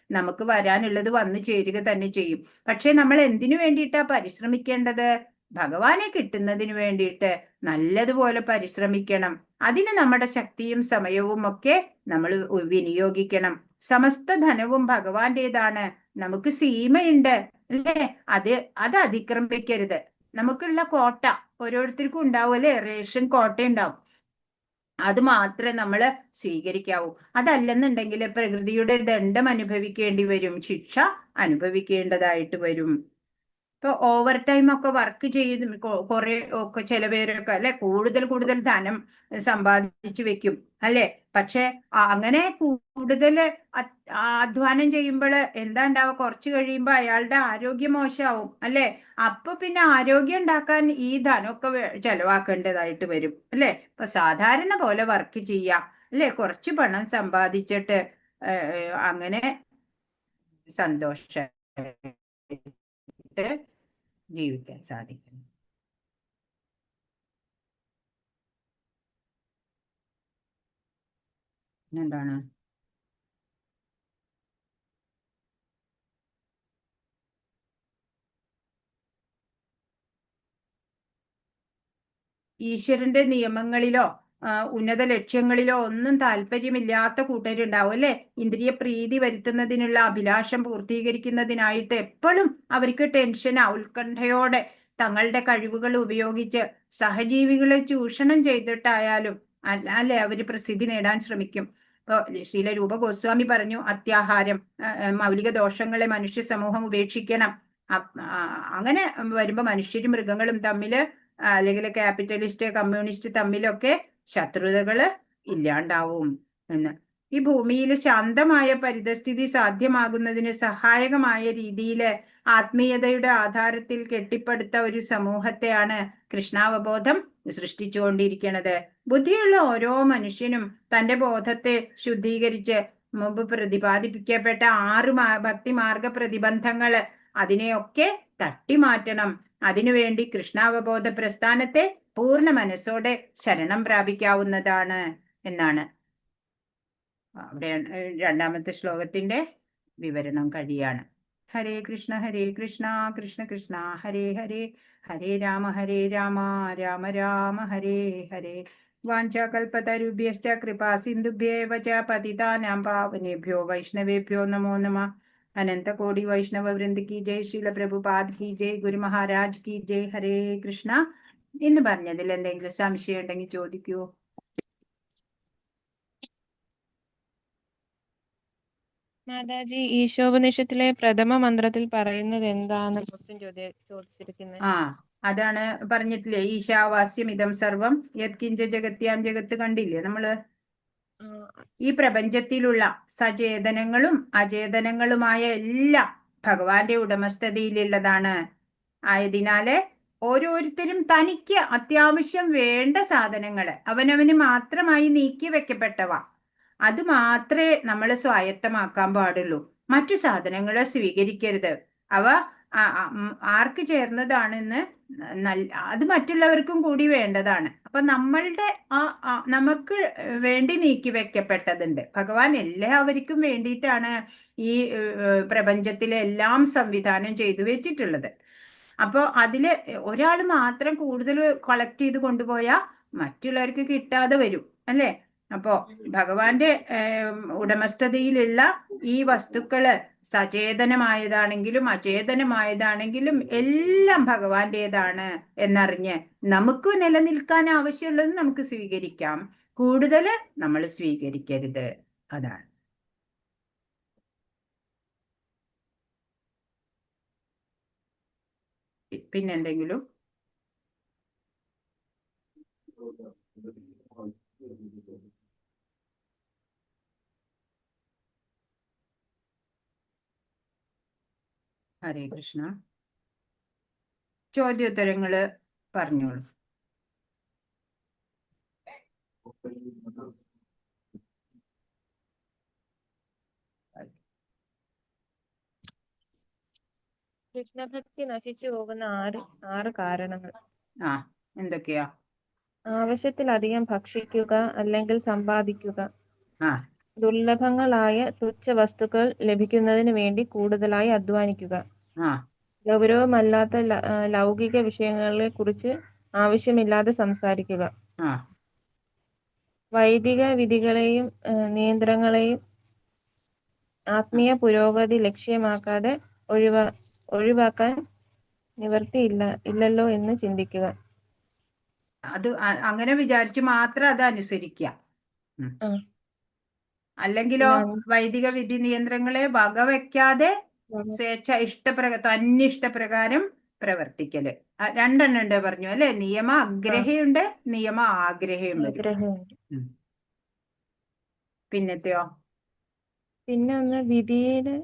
നമുക്ക് വരാനുള്ളത് വന്നു ചേരുക തന്നെ ചെയ്യും. പക്ഷെ നമ്മൾ എന്തിനു വേണ്ടിയിട്ടാ പരിശ്രമിക്കേണ്ടത്? ഭഗവാനെ കിട്ടുന്നതിന് വേണ്ടിയിട്ട് നല്ലതുപോലെ പരിശ്രമിക്കണം. അതിന് നമ്മുടെ ശക്തിയും സമയവും ഒക്കെ നമ്മൾ വിനിയോഗിക്കണം. സമസ്ത ധനവും ഭഗവാന്റേതാണ്. നമുക്ക് സീമയുണ്ട് അല്ലേ, അത് അതിക്രമിക്കരുത്. നമുക്കുള്ള കോട്ട ഓരോരുത്തർക്കും ഉണ്ടാവും അല്ലെ, റേഷൻ കോട്ട ഉണ്ടാവും. അത് മാത്രമേ നമ്മൾ സ്വീകരിക്കാവൂ. അതല്ലെന്നുണ്ടെങ്കിൽ പ്രകൃതിയുടെ ദണ്ഡം അനുഭവിക്കേണ്ടി വരും, ശിക്ഷ അനുഭവിക്കേണ്ടതായിട്ട് വരും. ഇപ്പൊ ഓവർ ടൈം ഒക്കെ വർക്ക് ചെയ്ത് കുറെ ഒക്കെ ചില പേരൊക്കെ അല്ലെ കൂടുതൽ ധനം സമ്പാദിച്ചു വെക്കും അല്ലെ. പക്ഷെ അങ്ങനെ കൂടുതൽ അധ്വാനം ചെയ്യുമ്പോൾ എന്താ ഉണ്ടാവുക? കുറച്ച് കഴിയുമ്പോൾ അയാളുടെ ആരോഗ്യം മോശമാവും അല്ലെ. അപ്പൊ പിന്നെ ആരോഗ്യം ഉണ്ടാക്കാൻ ഈ ധനമൊക്കെ ചെലവാക്കേണ്ടതായിട്ട് വരും അല്ലെ. ഇപ്പൊ സാധാരണ പോലെ വർക്ക് ചെയ്യാം അല്ലെ, കുറച്ച് പണം സമ്പാദിച്ചിട്ട് അങ്ങനെ സന്തോഷമായിട്ട് ജീവിക്കാൻ സാധിക്കും. എന്താണ് ഈശ്വരന്റെ നിയമങ്ങളിലോ ഉന്നത ലക്ഷ്യങ്ങളിലോ ഒന്നും താല്പര്യമില്ലാത്ത കൂട്ടരുണ്ടാവും അല്ലെ. ഇന്ദ്രിയ പ്രീതി വരുത്തുന്നതിനുള്ള അഭിലാഷം പൂർത്തീകരിക്കുന്നതിനായിട്ട് എപ്പോഴും അവർക്ക് ടെൻഷനാ, ഉത്കണ്ഠയോടെ തങ്ങളുടെ കഴിവുകൾ ഉപയോഗിച്ച് സഹജീവികളെ ചൂഷണം ചെയ്തിട്ടായാലും അല്ലെ അവര് പ്രസിദ്ധി നേടാൻ ശ്രമിക്കും. ഇപ്പൊ ശ്രീല രൂപ ഗോസ്വാമി പറഞ്ഞു, അത്യാഹാരം, മൗലിക ദോഷങ്ങളെ മനുഷ്യ സമൂഹം ഉപേക്ഷിക്കണം. അങ്ങനെ വരുമ്പോ മനുഷ്യരും മൃഗങ്ങളും തമ്മില് അല്ലെങ്കിൽ ക്യാപിറ്റലിസ്റ്റ് കമ്മ്യൂണിസ്റ്റ് തമ്മിലൊക്കെ ശത്രുതകള് ഇല്ലാണ്ടാവും എന്ന്. ഈ ഭൂമിയിൽ ശാന്തമായ പരിതസ്ഥിതി സാധ്യമാകുന്നതിന് സഹായകമായ രീതിയിൽ ആത്മീയതയുടെ ആധാരത്തിൽ കെട്ടിപ്പടുത്ത ഒരു സമൂഹത്തെയാണ് കൃഷ്ണാവബോധം സൃഷ്ടിച്ചുകൊണ്ടിരിക്കുന്നത്. ബുദ്ധിയുള്ള ഓരോ മനുഷ്യനും തന്റെ ബോധത്തെ ശുദ്ധീകരിച്ച് മുമ്പ് പ്രതിപാദിപ്പിക്കപ്പെട്ട 6 ഭക്തിമാർഗ പ്രതിബന്ധങ്ങള് അതിനെയൊക്കെ തട്ടിമാറ്റണം. അതിനുവേണ്ടി കൃഷ്ണാവബോധ പ്രസ്ഥാനത്തെ പൂർണ്ണ മനസ്സോടെ ശരണം പ്രാപിക്കാവുന്നതാണ് എന്നാണ്. അവിടെ 2ാമത്തെ ശ്ലോകത്തിന്റെ വിവരണം കഴിയാണ്. ഹരേ കൃഷ്ണ കൃഷ്ണ കൃഷ്ണ ഹരേ ഹരേ, ഹരേ രാമ രാമ രാമ ഹരേ ഹരേ. വാഞ്ചാകൽപതരുഭ്യശ്ച കൃപാ സിന്ധുഭ്യേവ ച പതിതാനാം പാവനേഭ്യോ വൈഷ്ണവേഭ്യോ നമോ നമഃ. अनंत कोटि वैष्णव वृंद की जय, श्रील प्रभुपाद की जय, गुरु महाराज की जय. हरे കൃഷ്ണ. ഇന്ന് പറഞ്ഞതിൽ എന്തെങ്കിലും സംശയം ഉണ്ടെങ്കിൽ ചോദിക്കൂ. മാതാജി, ഈശോപനിഷത്തിലെ പ്രഥമ മന്ത്രത്തിൽ പറയുന്നത് എന്താണ് ക്വസ്റ്റ്യൻ ചോദിച്ചിരിക്കുന്നത്? അതാണ് പറഞ്ഞിട്ടില്ലേ, ഈശാവാസ്യം ഇതം സർവം യത്കിഞ്ച ജഗത്യാം ജഗത്ത്. കണ്ടില്ലേ നമ്മള്? ഈ പ്രപഞ്ചത്തിലുള്ള സചേതനങ്ങളും അചേതനങ്ങളുമായ എല്ലാം ഭഗവാന്റെ ഉടമസ്ഥതയിലുള്ളതാണ്. ആയതിനാല് ഓരോരുത്തരും തനിക്ക് അത്യാവശ്യം വേണ്ട സാധനങ്ങള് അവനവന് മാത്രമായി നീക്കി വെക്കപ്പെട്ടവ അത് മാത്രമേ നമ്മൾ സ്വായത്തമാക്കാൻ പാടുള്ളൂ. മറ്റു സാധനങ്ങളെ സ്വീകരിക്കരുത്. അവ ആർക്ക് ചേർന്നതാണെന്ന് അത് മറ്റുള്ളവർക്കും കൂടി വേണ്ടതാണ്. അപ്പൊ നമ്മളുടെ നമുക്ക് വേണ്ടി നീക്കി വെക്കപ്പെട്ടതുണ്ട്. ഭഗവാൻ എല്ലാവർക്കും വേണ്ടിയിട്ടാണ് ഈ പ്രപഞ്ചത്തിലെ എല്ലാം സംവിധാനം ചെയ്തു വെച്ചിട്ടുള്ളത്. അപ്പോൾ അതില് ഒരാൾ മാത്രം കൂടുതൽ കളക്ട് ചെയ്ത് കൊണ്ടുപോയാൽ മറ്റുള്ളവർക്ക് കിട്ടാതെ വരും അല്ലേ? അപ്പോ ഭഗവാന്റെ ഉടമസ്ഥതയിലുള്ള ഈ വസ്തുക്കള് സചേതനമായതാണെങ്കിലും അചേതനമായതാണെങ്കിലും എല്ലാം ഭഗവാന്റേതാണ് എന്നറിഞ്ഞ് നമുക്ക് നിലനിൽക്കാൻ ആവശ്യമുള്ളത് നമുക്ക് സ്വീകരിക്കാം. കൂടുതൽ നമ്മൾ സ്വീകരിക്കരുത്. അതാണ്. പിന്നെന്തെങ്കിലും? ഹരേ കൃഷ്ണ. ചോദ്യോത്തരങ്ങള് പറഞ്ഞോളൂ. കൃഷ്ണഭക്തി നശിച്ചു പോകുന്ന ആറ് കാരണങ്ങൾ എന്തൊക്കെയാ? ആവശ്യത്തിലധികം ഭക്ഷിക്കുക അല്ലെങ്കിൽ സമ്പാദിക്കുക, ആ ദുർലഭങ്ങളായ തുച്ഛ വസ്തുക്കൾ ലഭിക്കുന്നതിന് വേണ്ടി കൂടുതലായി അധ്വാനിക്കുക, ആ ഗൗരവമല്ലാത്ത ലൗകിക വിഷയങ്ങളെ കുറിച്ച് ആവശ്യമില്ലാതെ സംസാരിക്കുക, ആ വൈദിക വിധികളെയും നിയന്ത്രണങ്ങളെയും ആത്മീയ പുരോഗതി ലക്ഷ്യമാക്കാതെ ഒഴിവാക്കാൻ ഇല്ലല്ലോ എന്ന് ചിന്തിക്കുക. അത് അങ്ങനെ വിചാരിച്ച് മാത്രം അത് അനുസരിക്കുക. അല്ലെങ്കിലോ വൈദിക വിധി നിയന്ത്രണങ്ങളെ വകവെക്കാതെ തന്നിഷ്ടപ്രകാരം പ്രവർത്തിക്കല്. രണ്ടെണ്ണം ഉണ്ട് പറഞ്ഞു അല്ലെ? നിയമ അഗ്രഹയുണ്ട്, നിയമ ആഗ്രഹയും വരും. പിന്നത്തെയോ? പിന്നെ ഒന്ന് വിധിയുടെ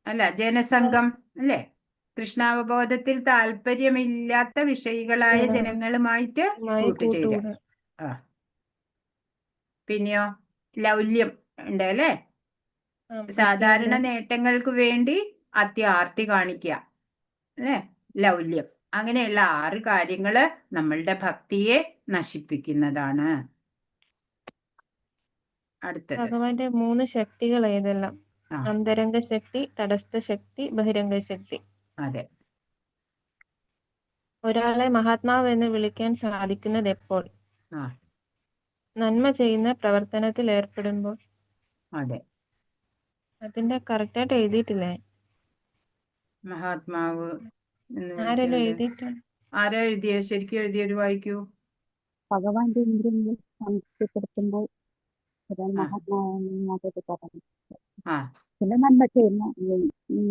അല്ല, ജനസംഘം അല്ലേ? കൃഷ്ണാവബോധത്തിൽ താല്പര്യമില്ലാത്ത വിഷയികളായ ജനങ്ങളുമായിട്ട് കൂട്ടുചേരുക. പിന്നെയോ ലൗല്യം ഉണ്ട് അല്ലേ? സാധാരണ നേട്ടങ്ങൾക്ക് വേണ്ടി അത്യാർത്തി കാണിക്കുക അല്ലേ? ലൗല്യം. അങ്ങനെയുള്ള 6 കാര്യങ്ങള് നമ്മളുടെ ഭക്തിയെ നശിപ്പിക്കുന്നതാണ്. അടുത്തത് ഭഗവാന്റെ 3 ശക്തികൾ ഏതെല്ലാം? അന്തരംഗ ശക്തി, തടസ്ഥ ശക്തി, ബഹിരംഗ ശക്തി. അതെ. ഒരാളെ മഹാത്മാവ് എന്ന് വിളിക്കാൻ സാധിക്കുന്നത് എപ്പോൾ? നന്മ ചെയ്യുന്ന പ്രവർത്തനത്തിൽ ഏർപ്പെടുമ്പോൾ. അതെ. അതിന്റെ കറക്റ്റായിട്ട് എഴുതിയിട്ടില്ലേ? മഹാത്മാവ് ആരെല്ലാം എഴുതിയിട്ടുണ്ട്? ആരാ എഴുതിയ? ശരിക്കും എഴുതിയൊരു വായിക്കൂ. ഭഗവാന്റെ ഇന്ദ്രിയങ്ങൾ സംതൃപ്തിപ്പെടുത്തുമ്പോൾ മഹാത്മാവ് പറഞ്ഞു. പിന്നെ നന്മ ചെയ്യുന്ന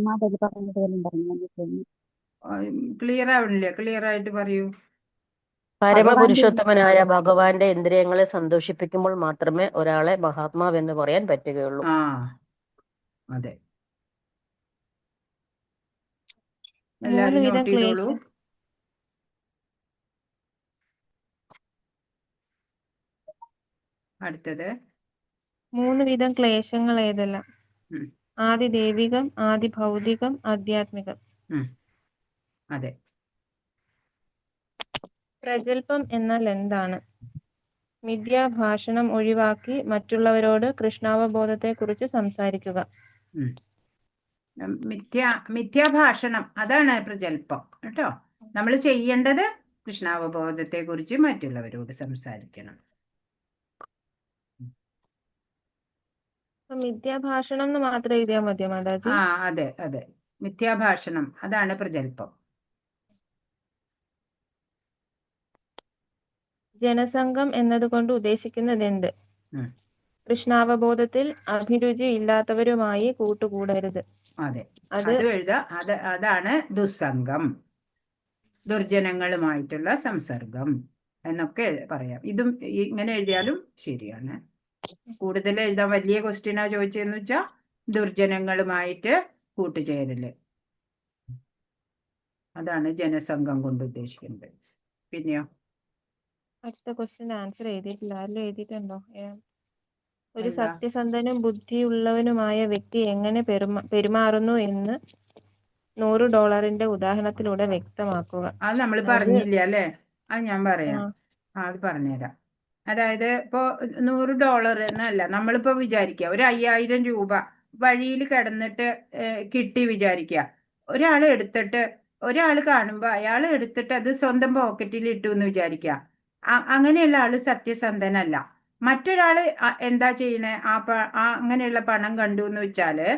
മാതാജി പറഞ്ഞതുപോലും പറഞ്ഞു. ക്ലിയർ ആവണില്ല. ക്ലിയർ ആയിട്ട് പറയൂ. പരമപുരുഷോത്തമനായ ഭഗവാന്റെ ഇന്ദ്രിയങ്ങളെ സന്തോഷിപ്പിക്കുമ്പോൾ മാത്രമേ ഒരാളെ മഹാത്മാവ് എന്ന് പറയാൻ പറ്റുകയുള്ളൂ. അതെ. എല്ലാവരും നോട്ട് ചെയ്തോളൂ. അടുത്തത് 3 വിധം ക്ലേശങ്ങൾ ഏതെല്ലാം? ആദി ദൈവികം, ആദി ഭൗതികം, ആധ്യാത്മികം. അതെ. പ്രഗൽഭം എന്നാൽ എന്താണ്? മിഥ്യാഭാഷണം ഒഴിവാക്കി മറ്റുള്ളവരോട് കൃഷ്ണാവബോധത്തെ കുറിച്ച് സംസാരിക്കുക. മിഥ്യാഭാഷണം അതാണ് പ്രഗൽഭം കേട്ടോ. നമ്മൾ ചെയ്യേണ്ടത് കൃഷ്ണാവബോധത്തെ കുറിച്ച് മറ്റുള്ളവരോട് സംസാരിക്കണം. മിഥ്യാഭാഷണം എന്ന് മാത്രം എഴുതിയാൽ മതിയോ മാതാജി? അതെ അതെ. മിഥ്യാഭാഷണം അതാണ് പ്രഗൽഭം. ജനസംഘം എന്നതുകൊണ്ട് ഉദ്ദേശിക്കുന്നത് എന്ത്? കൃഷ്ണാവബോധത്തിൽ അഭിരുചി ഇല്ലാത്തവരുമായി കൂട്ടുകൂടരുത്. അതെ, അത് എഴുതാ. അതാണ് ദുസ്സംഗം, ദുർജനങ്ങളുമായിട്ടുള്ള സംസർഗം എന്നൊക്കെ പറയാം. ഇതും ഇങ്ങനെ എഴുതിയാലും ശരിയാണ്. കൂടുതൽ എഴുതാൻ വലിയ ക്വസ്റ്റ്യനാ ചോദിച്ചതെന്ന് വെച്ചാൽ ദുർജനങ്ങളുമായിട്ട് കൂട്ടുചേരല്. അതാണ് ജനസംഘം കൊണ്ട് ഉദ്ദേശിക്കുന്നത്. പിന്നെയോ അടുത്ത ക്വസ്റ്റ്യൻ ആൻസർ എഴുതിയിട്ടില്ല. ആരെങ്കിലും എഴുതിയിട്ടുണ്ടോ? ഒരു എന്താ? സത്യസന്ധനും ബുദ്ധിയുള്ളവനുമായ വ്യക്തി എങ്ങനെ പെരുമാറുന്നു എന്ന് $100 ഉദാഹരണത്തിലൂടെ വ്യക്തമാക്കുക. അത് നമ്മൾ അത് പറഞ്ഞില്ല അല്ലേ? അത് ഞാൻ പറയാം. അത് പറഞ്ഞുതരാം. അതായത് ഇപ്പോൾ $100 എന്നല്ല, നമ്മളിപ്പോൾ വിചാരിക്കുക ഒരു 5000 രൂപ വഴിയിൽ കിടന്നിട്ട് കിട്ടി വിചാരിക്കുക. ഒരാൾ എടുത്തിട്ട്, ഒരാൾ കാണുമ്പോൾ അയാൾ എടുത്തിട്ട് അത് സ്വന്തം പോക്കറ്റിൽ ഇട്ടു എന്ന് വിചാരിക്കുക. അങ്ങനെയുള്ള ആള് സത്യസന്ധനല്ല. മറ്റൊരാള് എന്താ ചെയ്യണേ? അങ്ങനെയുള്ള പണം കണ്ടു എന്ന് വെച്ചാല്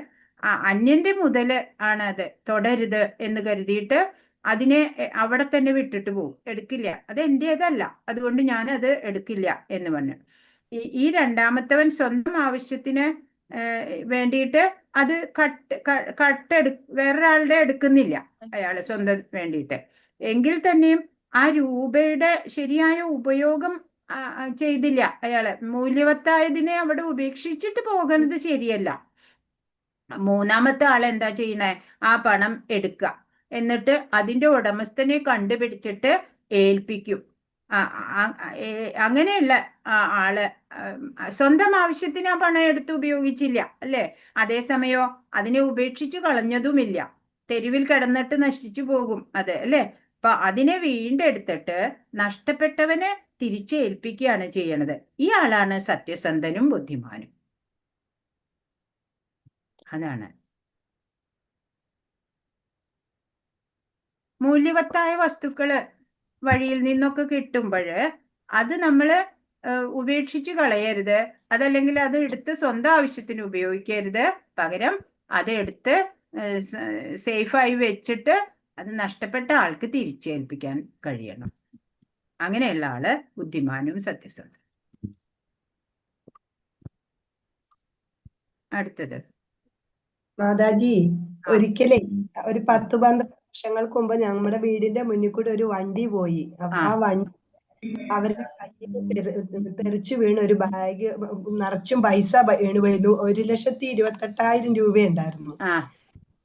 അന്യന്റെ മുതല് ആണ് അത്, തുടരുത് എന്ന് കരുതിയിട്ട് അതിനെ അവിടെ തന്നെ വിട്ടിട്ട് പോകും, എടുക്കില്ല. അത് എന്റേതല്ല, അതുകൊണ്ട് ഞാനത് എടുക്കില്ല എന്ന് പറഞ്ഞു. ഈ രണ്ടാമത്തവൻ സ്വന്തം ആവശ്യത്തിന് വേണ്ടിയിട്ട് അത് വേറൊരാളുടെ എടുക്കുന്നില്ല, അയാള് സ്വന്തം വേണ്ടിയിട്ട്. എങ്കിൽ തന്നെയും ആ രൂപയുടെ ശരിയായ ഉപയോഗം ചെയ്തില്ല. അയാള് മൂല്യവത്തായതിനെ അവിടെ ഉപേക്ഷിച്ചിട്ട് പോകുന്നത് ശരിയല്ല. മൂന്നാമത്തെ ആൾ എന്താ ചെയ്യണേ? ആ പണം എടുക്കുക, എന്നിട്ട് അതിന്റെ ഉടമസ്ഥനെ കണ്ടുപിടിച്ചിട്ട് ഏൽപ്പിക്കും. അങ്ങനെയുള്ള ആള് സ്വന്തം ആവശ്യത്തിന് ആ പണം എടുത്ത് ഉപയോഗിച്ചില്ല അല്ലേ? അതേസമയോ അതിനെ ഉപേക്ഷിച്ച് കളഞ്ഞതുമില്ല, തെരുവിൽ കിടന്നിട്ട് നശിച്ചു പോകും അത് അല്ലേ? അപ്പൊ അതിനെ വീണ്ടെടുത്തിട്ട് നഷ്ടപ്പെട്ടവന് തിരിച്ചേൽപ്പിക്കുകയാണ് ചെയ്യണത്. ഈ ആളാണ് സത്യസന്ധനും ബുദ്ധിമാനും. അതാണ്. മൂല്യവത്തായ വസ്തുക്കള് വഴിയിൽ നിന്നൊക്കെ കിട്ടുമ്പോൾ അത് നമ്മൾ ഉപേക്ഷിച്ച് കളയരുത്. അതല്ലെങ്കിൽ അത് എടുത്ത് സ്വന്തം ആവശ്യത്തിന് ഉപയോഗിക്കരുത്. പകരം അത് എടുത്ത് സേഫായി വെച്ചിട്ട് അത് നഷ്ടപ്പെട്ട ആൾക്ക് തിരിച്ചേൽപ്പിക്കാൻ കഴിയണം. അങ്ങനെയുള്ള ആള് ബുദ്ധിമാനും സത്യസന്ധനും. അടുത്തത് മാതാജി, ഒരിക്കലേ ഒരു 10-12 വർഷങ്ങൾക്ക് മുമ്പ് നമ്മുടെ വീടിന്റെ മുന്നിൽ കൂടെ ഒരു വണ്ടി പോയി. ആ വണ്ടി അവരുടെ തെറിച്ചു വീണ് ഒരു ബാഗ് നിറച്ചും പൈസ വീണ് പോയിരുന്നു. 1,28,000 രൂപയുണ്ടായിരുന്നു.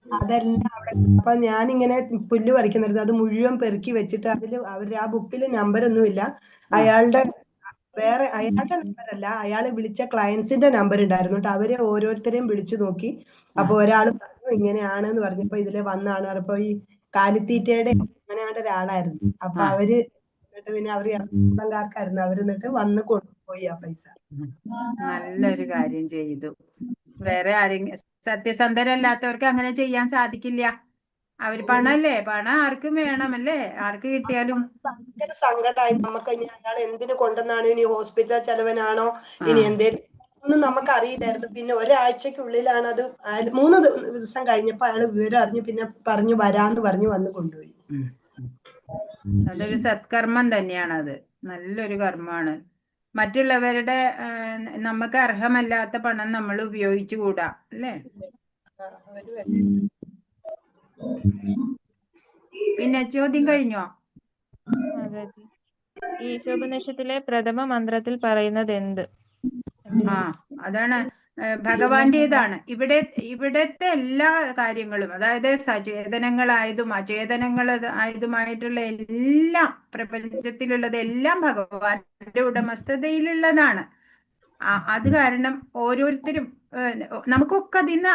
അതെല്ലാം അവിടെ. അപ്പൊ ഞാനിങ്ങനെ പുല്ല് പറിക്കുന്നിരുന്നു. അത് മുഴുവൻ പെറുക്കി വെച്ചിട്ട് അതില് ആ ബുക്കിൽ നമ്പരൊന്നുമില്ല. അയാളുടെ നമ്പരല്ല, അയാള് വിളിച്ച ക്ലയൻസിന്റെ നമ്പർ ഉണ്ടായിരുന്നു. അവരെ ഓരോരുത്തരെയും വിളിച്ചു നോക്കി. അപ്പൊ ഒരാൾ പറഞ്ഞു ഇങ്ങനെയാണെന്ന് പറഞ്ഞപ്പോ ഇതിലെ വന്നാണ്. അപ്പൊ ഈ കാലിത്തീറ്റയുടെ അങ്ങനെയാണ്ട് ഒരാളായിരുന്നു. അപ്പൊ അവര് എന്നിട്ട് പിന്നെ അവര് എറണാകുളംകാർക്കായിരുന്നു. അവര് എന്നിട്ട് വന്ന് കൊണ്ടുപോയി ആ പൈസ. നല്ലൊരു കാര്യം ചെയ്തു. വേറെ ആരെങ്കിലും സത്യസന്ധരല്ലാത്തവർക്ക് അങ്ങനെ ചെയ്യാൻ സാധിക്കില്ല. അവര് പണല്ലേ, പണം ആർക്കും വേണമല്ലേ? ആർക്ക് കിട്ടിയാലും ഭയങ്കര സങ്കടമായി നമുക്ക്. ഇനി അയാൾ എന്തിനു കൊണ്ടുവന്നാണ്? ഇനി ഹോസ്പിറ്റൽ ചെലവനാണോ ഇനി എന്തേലും ഒന്നും നമുക്ക് അറിയില്ലായിരുന്നു. പിന്നെ ഒരാഴ്ചക്കുള്ളിലാണ് അത്. 3 ദിവസം കഴിഞ്ഞപ്പോ അയാള് വിവരം അറിഞ്ഞു. പിന്നെ പറഞ്ഞു വരാന്ന് പറഞ്ഞു വന്ന് കൊണ്ടുപോയി. അതൊരു സത്കർമ്മം തന്നെയാണത്. നല്ലൊരു കർമ്മമാണ്. മറ്റുള്ളവരുടെ നമുക്ക് അർഹമല്ലാത്ത പണം നമ്മൾ ഉപയോഗിച്ചുകൂടാ അല്ലേ? പിന്നെ ചോദ്യം കഴിഞ്ഞോ? അതെ. ഈ ഈശോപനിഷത്തിലെ പ്രഥമ മന്ത്രത്തിൽ പറയുന്നത് എന്ത്? അതാണ് ഭഗവാന്റേതാണ്. ഇവിടത്തെ എല്ലാ കാര്യങ്ങളും, അതായത് സചേതനങ്ങളായതും അചേതനങ്ങളായതുമായിട്ടുള്ള എല്ലാം, പ്രപഞ്ചത്തിലുള്ളതെല്ലാം ഭഗവാന്റെ ഉടമസ്ഥതയിലുള്ളതാണ്. അത് കാരണം ഓരോരുത്തരും നമുക്കൊക്കെ അതിന്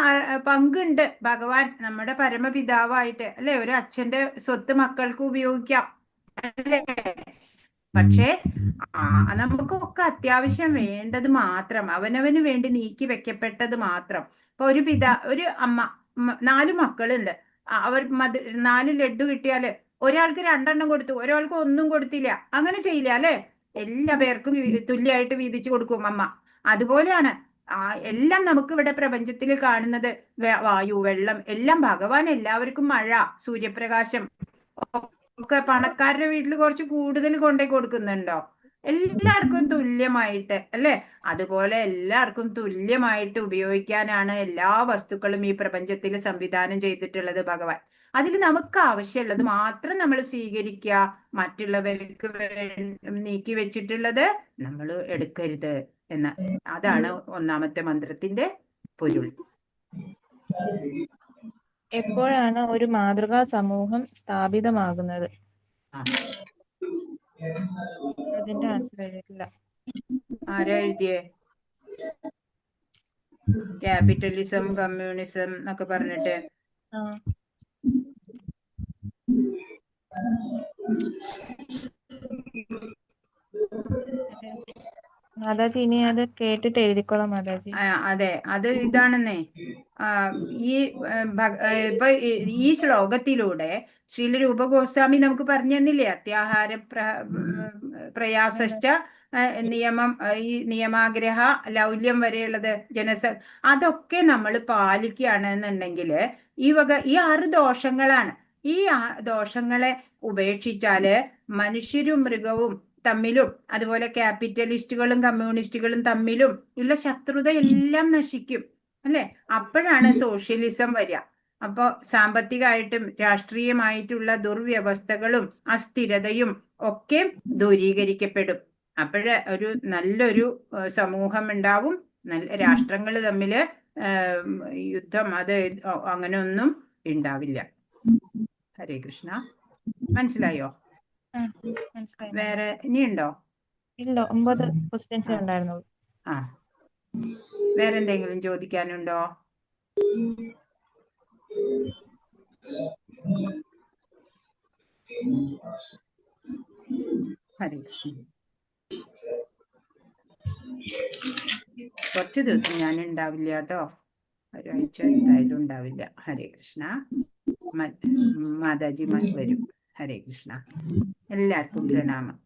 പങ്കുണ്ട്. ഭഗവാൻ നമ്മുടെ പരമപിതാവായിട്ട് അല്ലെ? ഒരു അച്ഛന്റെ സ്വത്ത് മക്കൾക്ക് ഉപയോഗിക്കാം അല്ലേ? പക്ഷേ നമുക്കൊക്കെ അത്യാവശ്യം വേണ്ടത് മാത്രം, അവനവന് വേണ്ടി നീക്കി വെക്കപ്പെട്ടത് മാത്രം. ഇപ്പൊ ഒരു അമ്മ 4 മക്കളുണ്ട്. അവർ 4 ലഡ്ഡു കിട്ടിയാല് ഒരാൾക്ക് 2 കൊടുത്തു, ഒരാൾക്ക് 1 കൊടുത്തില്ല. അങ്ങനെ ചെയ്യില്ല അല്ലെ? എല്ലാ പേർക്കും തുല്യമായിട്ട് വീതിച്ചു കൊടുക്കും അമ്മ. അതുപോലെയാണ് എല്ലാം നമുക്ക് ഇവിടെ പ്രപഞ്ചത്തിൽ കാണുന്നത്. വായു, വെള്ളം എല്ലാം ഭഗവാൻ എല്ലാവർക്കും, മഴ, സൂര്യപ്രകാശം ഒക്കെ പണക്കാരുടെ വീട്ടിൽ കുറച്ച് കൂടുതൽ കൊണ്ടേ കൊടുക്കുന്നുണ്ടോ? എല്ലാവർക്കും തുല്യമായിട്ട് അല്ലെ? അതുപോലെ എല്ലാവർക്കും തുല്യമായിട്ട് ഉപയോഗിക്കാനാണ് എല്ലാ വസ്തുക്കളും ഈ പ്രപഞ്ചത്തിൽ സംവിധാനം ചെയ്തിട്ടുള്ളത് ഭഗവാൻ. അതിൽ നമുക്ക് ആവശ്യമുള്ളത് മാത്രം നമ്മൾ സ്വീകരിക്കുക, മറ്റുള്ളവർക്ക് നീക്കി വെച്ചിട്ടുള്ളത് നമ്മൾ എടുക്കരുത് എന്ന്. അതാണ് 1ാമത്തെ മന്ത്രത്തിന്റെ പൊരുൾ. എപ്പോഴാണ് ഒരു മാതൃകാ സമൂഹം സ്ഥാപിതമാകുന്നത്? ആ, അതിന്റെ ആൻസർ എഴുതിയിട്ടില്ല. ആരാ എഴുതിയേ? ക്യാപിറ്റലിസം, കമ്മ്യൂണിസം എന്നൊക്കെ പറഞ്ഞിട്ട്. ആ, മാതാജി ഇനി അത് കേട്ടിട്ട് എഴുതിക്കോളാം മാതാജി. അതെ, അത് ഇതാണെന്നേ. ഈ ഇപ്പൊ ഈ ശ്ലോകത്തിലൂടെ ശ്രീല രൂപഗോസ്വാമി നമുക്ക് പറഞ്ഞു തന്നില്ലേ, അത്യാഹാര പ്രയാസശ്ച നിയമം, ഈ നിയമാഗ്രഹ ലൗല്യം വരെയുള്ളത് അതൊക്കെ നമ്മൾ പാലിക്കുകയാണെന്നുണ്ടെങ്കിൽ ഈ 6 ദോഷങ്ങളാണ്. ഈ ദോഷങ്ങളെ ഉപേക്ഷിച്ചാല് മനുഷ്യരും മൃഗവും തമ്മിലും അതുപോലെ ക്യാപിറ്റലിസ്റ്റുകളും കമ്മ്യൂണിസ്റ്റുകളും തമ്മിലും ഉള്ള ശത്രുത എല്ലാം നശിക്കും, അല്ലെ? അപ്പോഴാണ് സോഷ്യലിസം വരിക. അപ്പോൾ സാമ്പത്തികമായിട്ടും രാഷ്ട്രീയമായിട്ടുള്ള ദുർവ്യവസ്ഥകളും അസ്ഥിരതയും ഒക്കെ ദൂരീകരിക്കപ്പെടും. അപ്പോഴ് നല്ലൊരു സമൂഹം ഉണ്ടാവും. നല്ല രാഷ്ട്രങ്ങൾ തമ്മിൽ യുദ്ധം അങ്ങനെ ഒന്നും ഉണ്ടാവില്ല. ഹരേ കൃഷ്ണ. മനസ്സിലായോ? മനസ്സിലായി. വേറെ ഇനിയുണ്ടോ? ഇല്ല, 9 ക്വസ്റ്റ്യൻസേ ഉണ്ടായിരുന്നുള്ളൂ. ആ, വേറെ എന്തെങ്കിലും ചോദിക്കാനുണ്ടോ? ഹരേ കൃഷ്ണ. കുറച്ച് ദിവസം ഞാൻ ഉണ്ടാവില്ല കേട്ടോ, ഒരാഴ്ച എന്തായാലും ഉണ്ടാവില്ല. ഹരേ കൃഷ്ണ. മാതാജി വരും. ഹരേ കൃഷ്ണ. എല്ലാവർക്കും പ്രണാമം.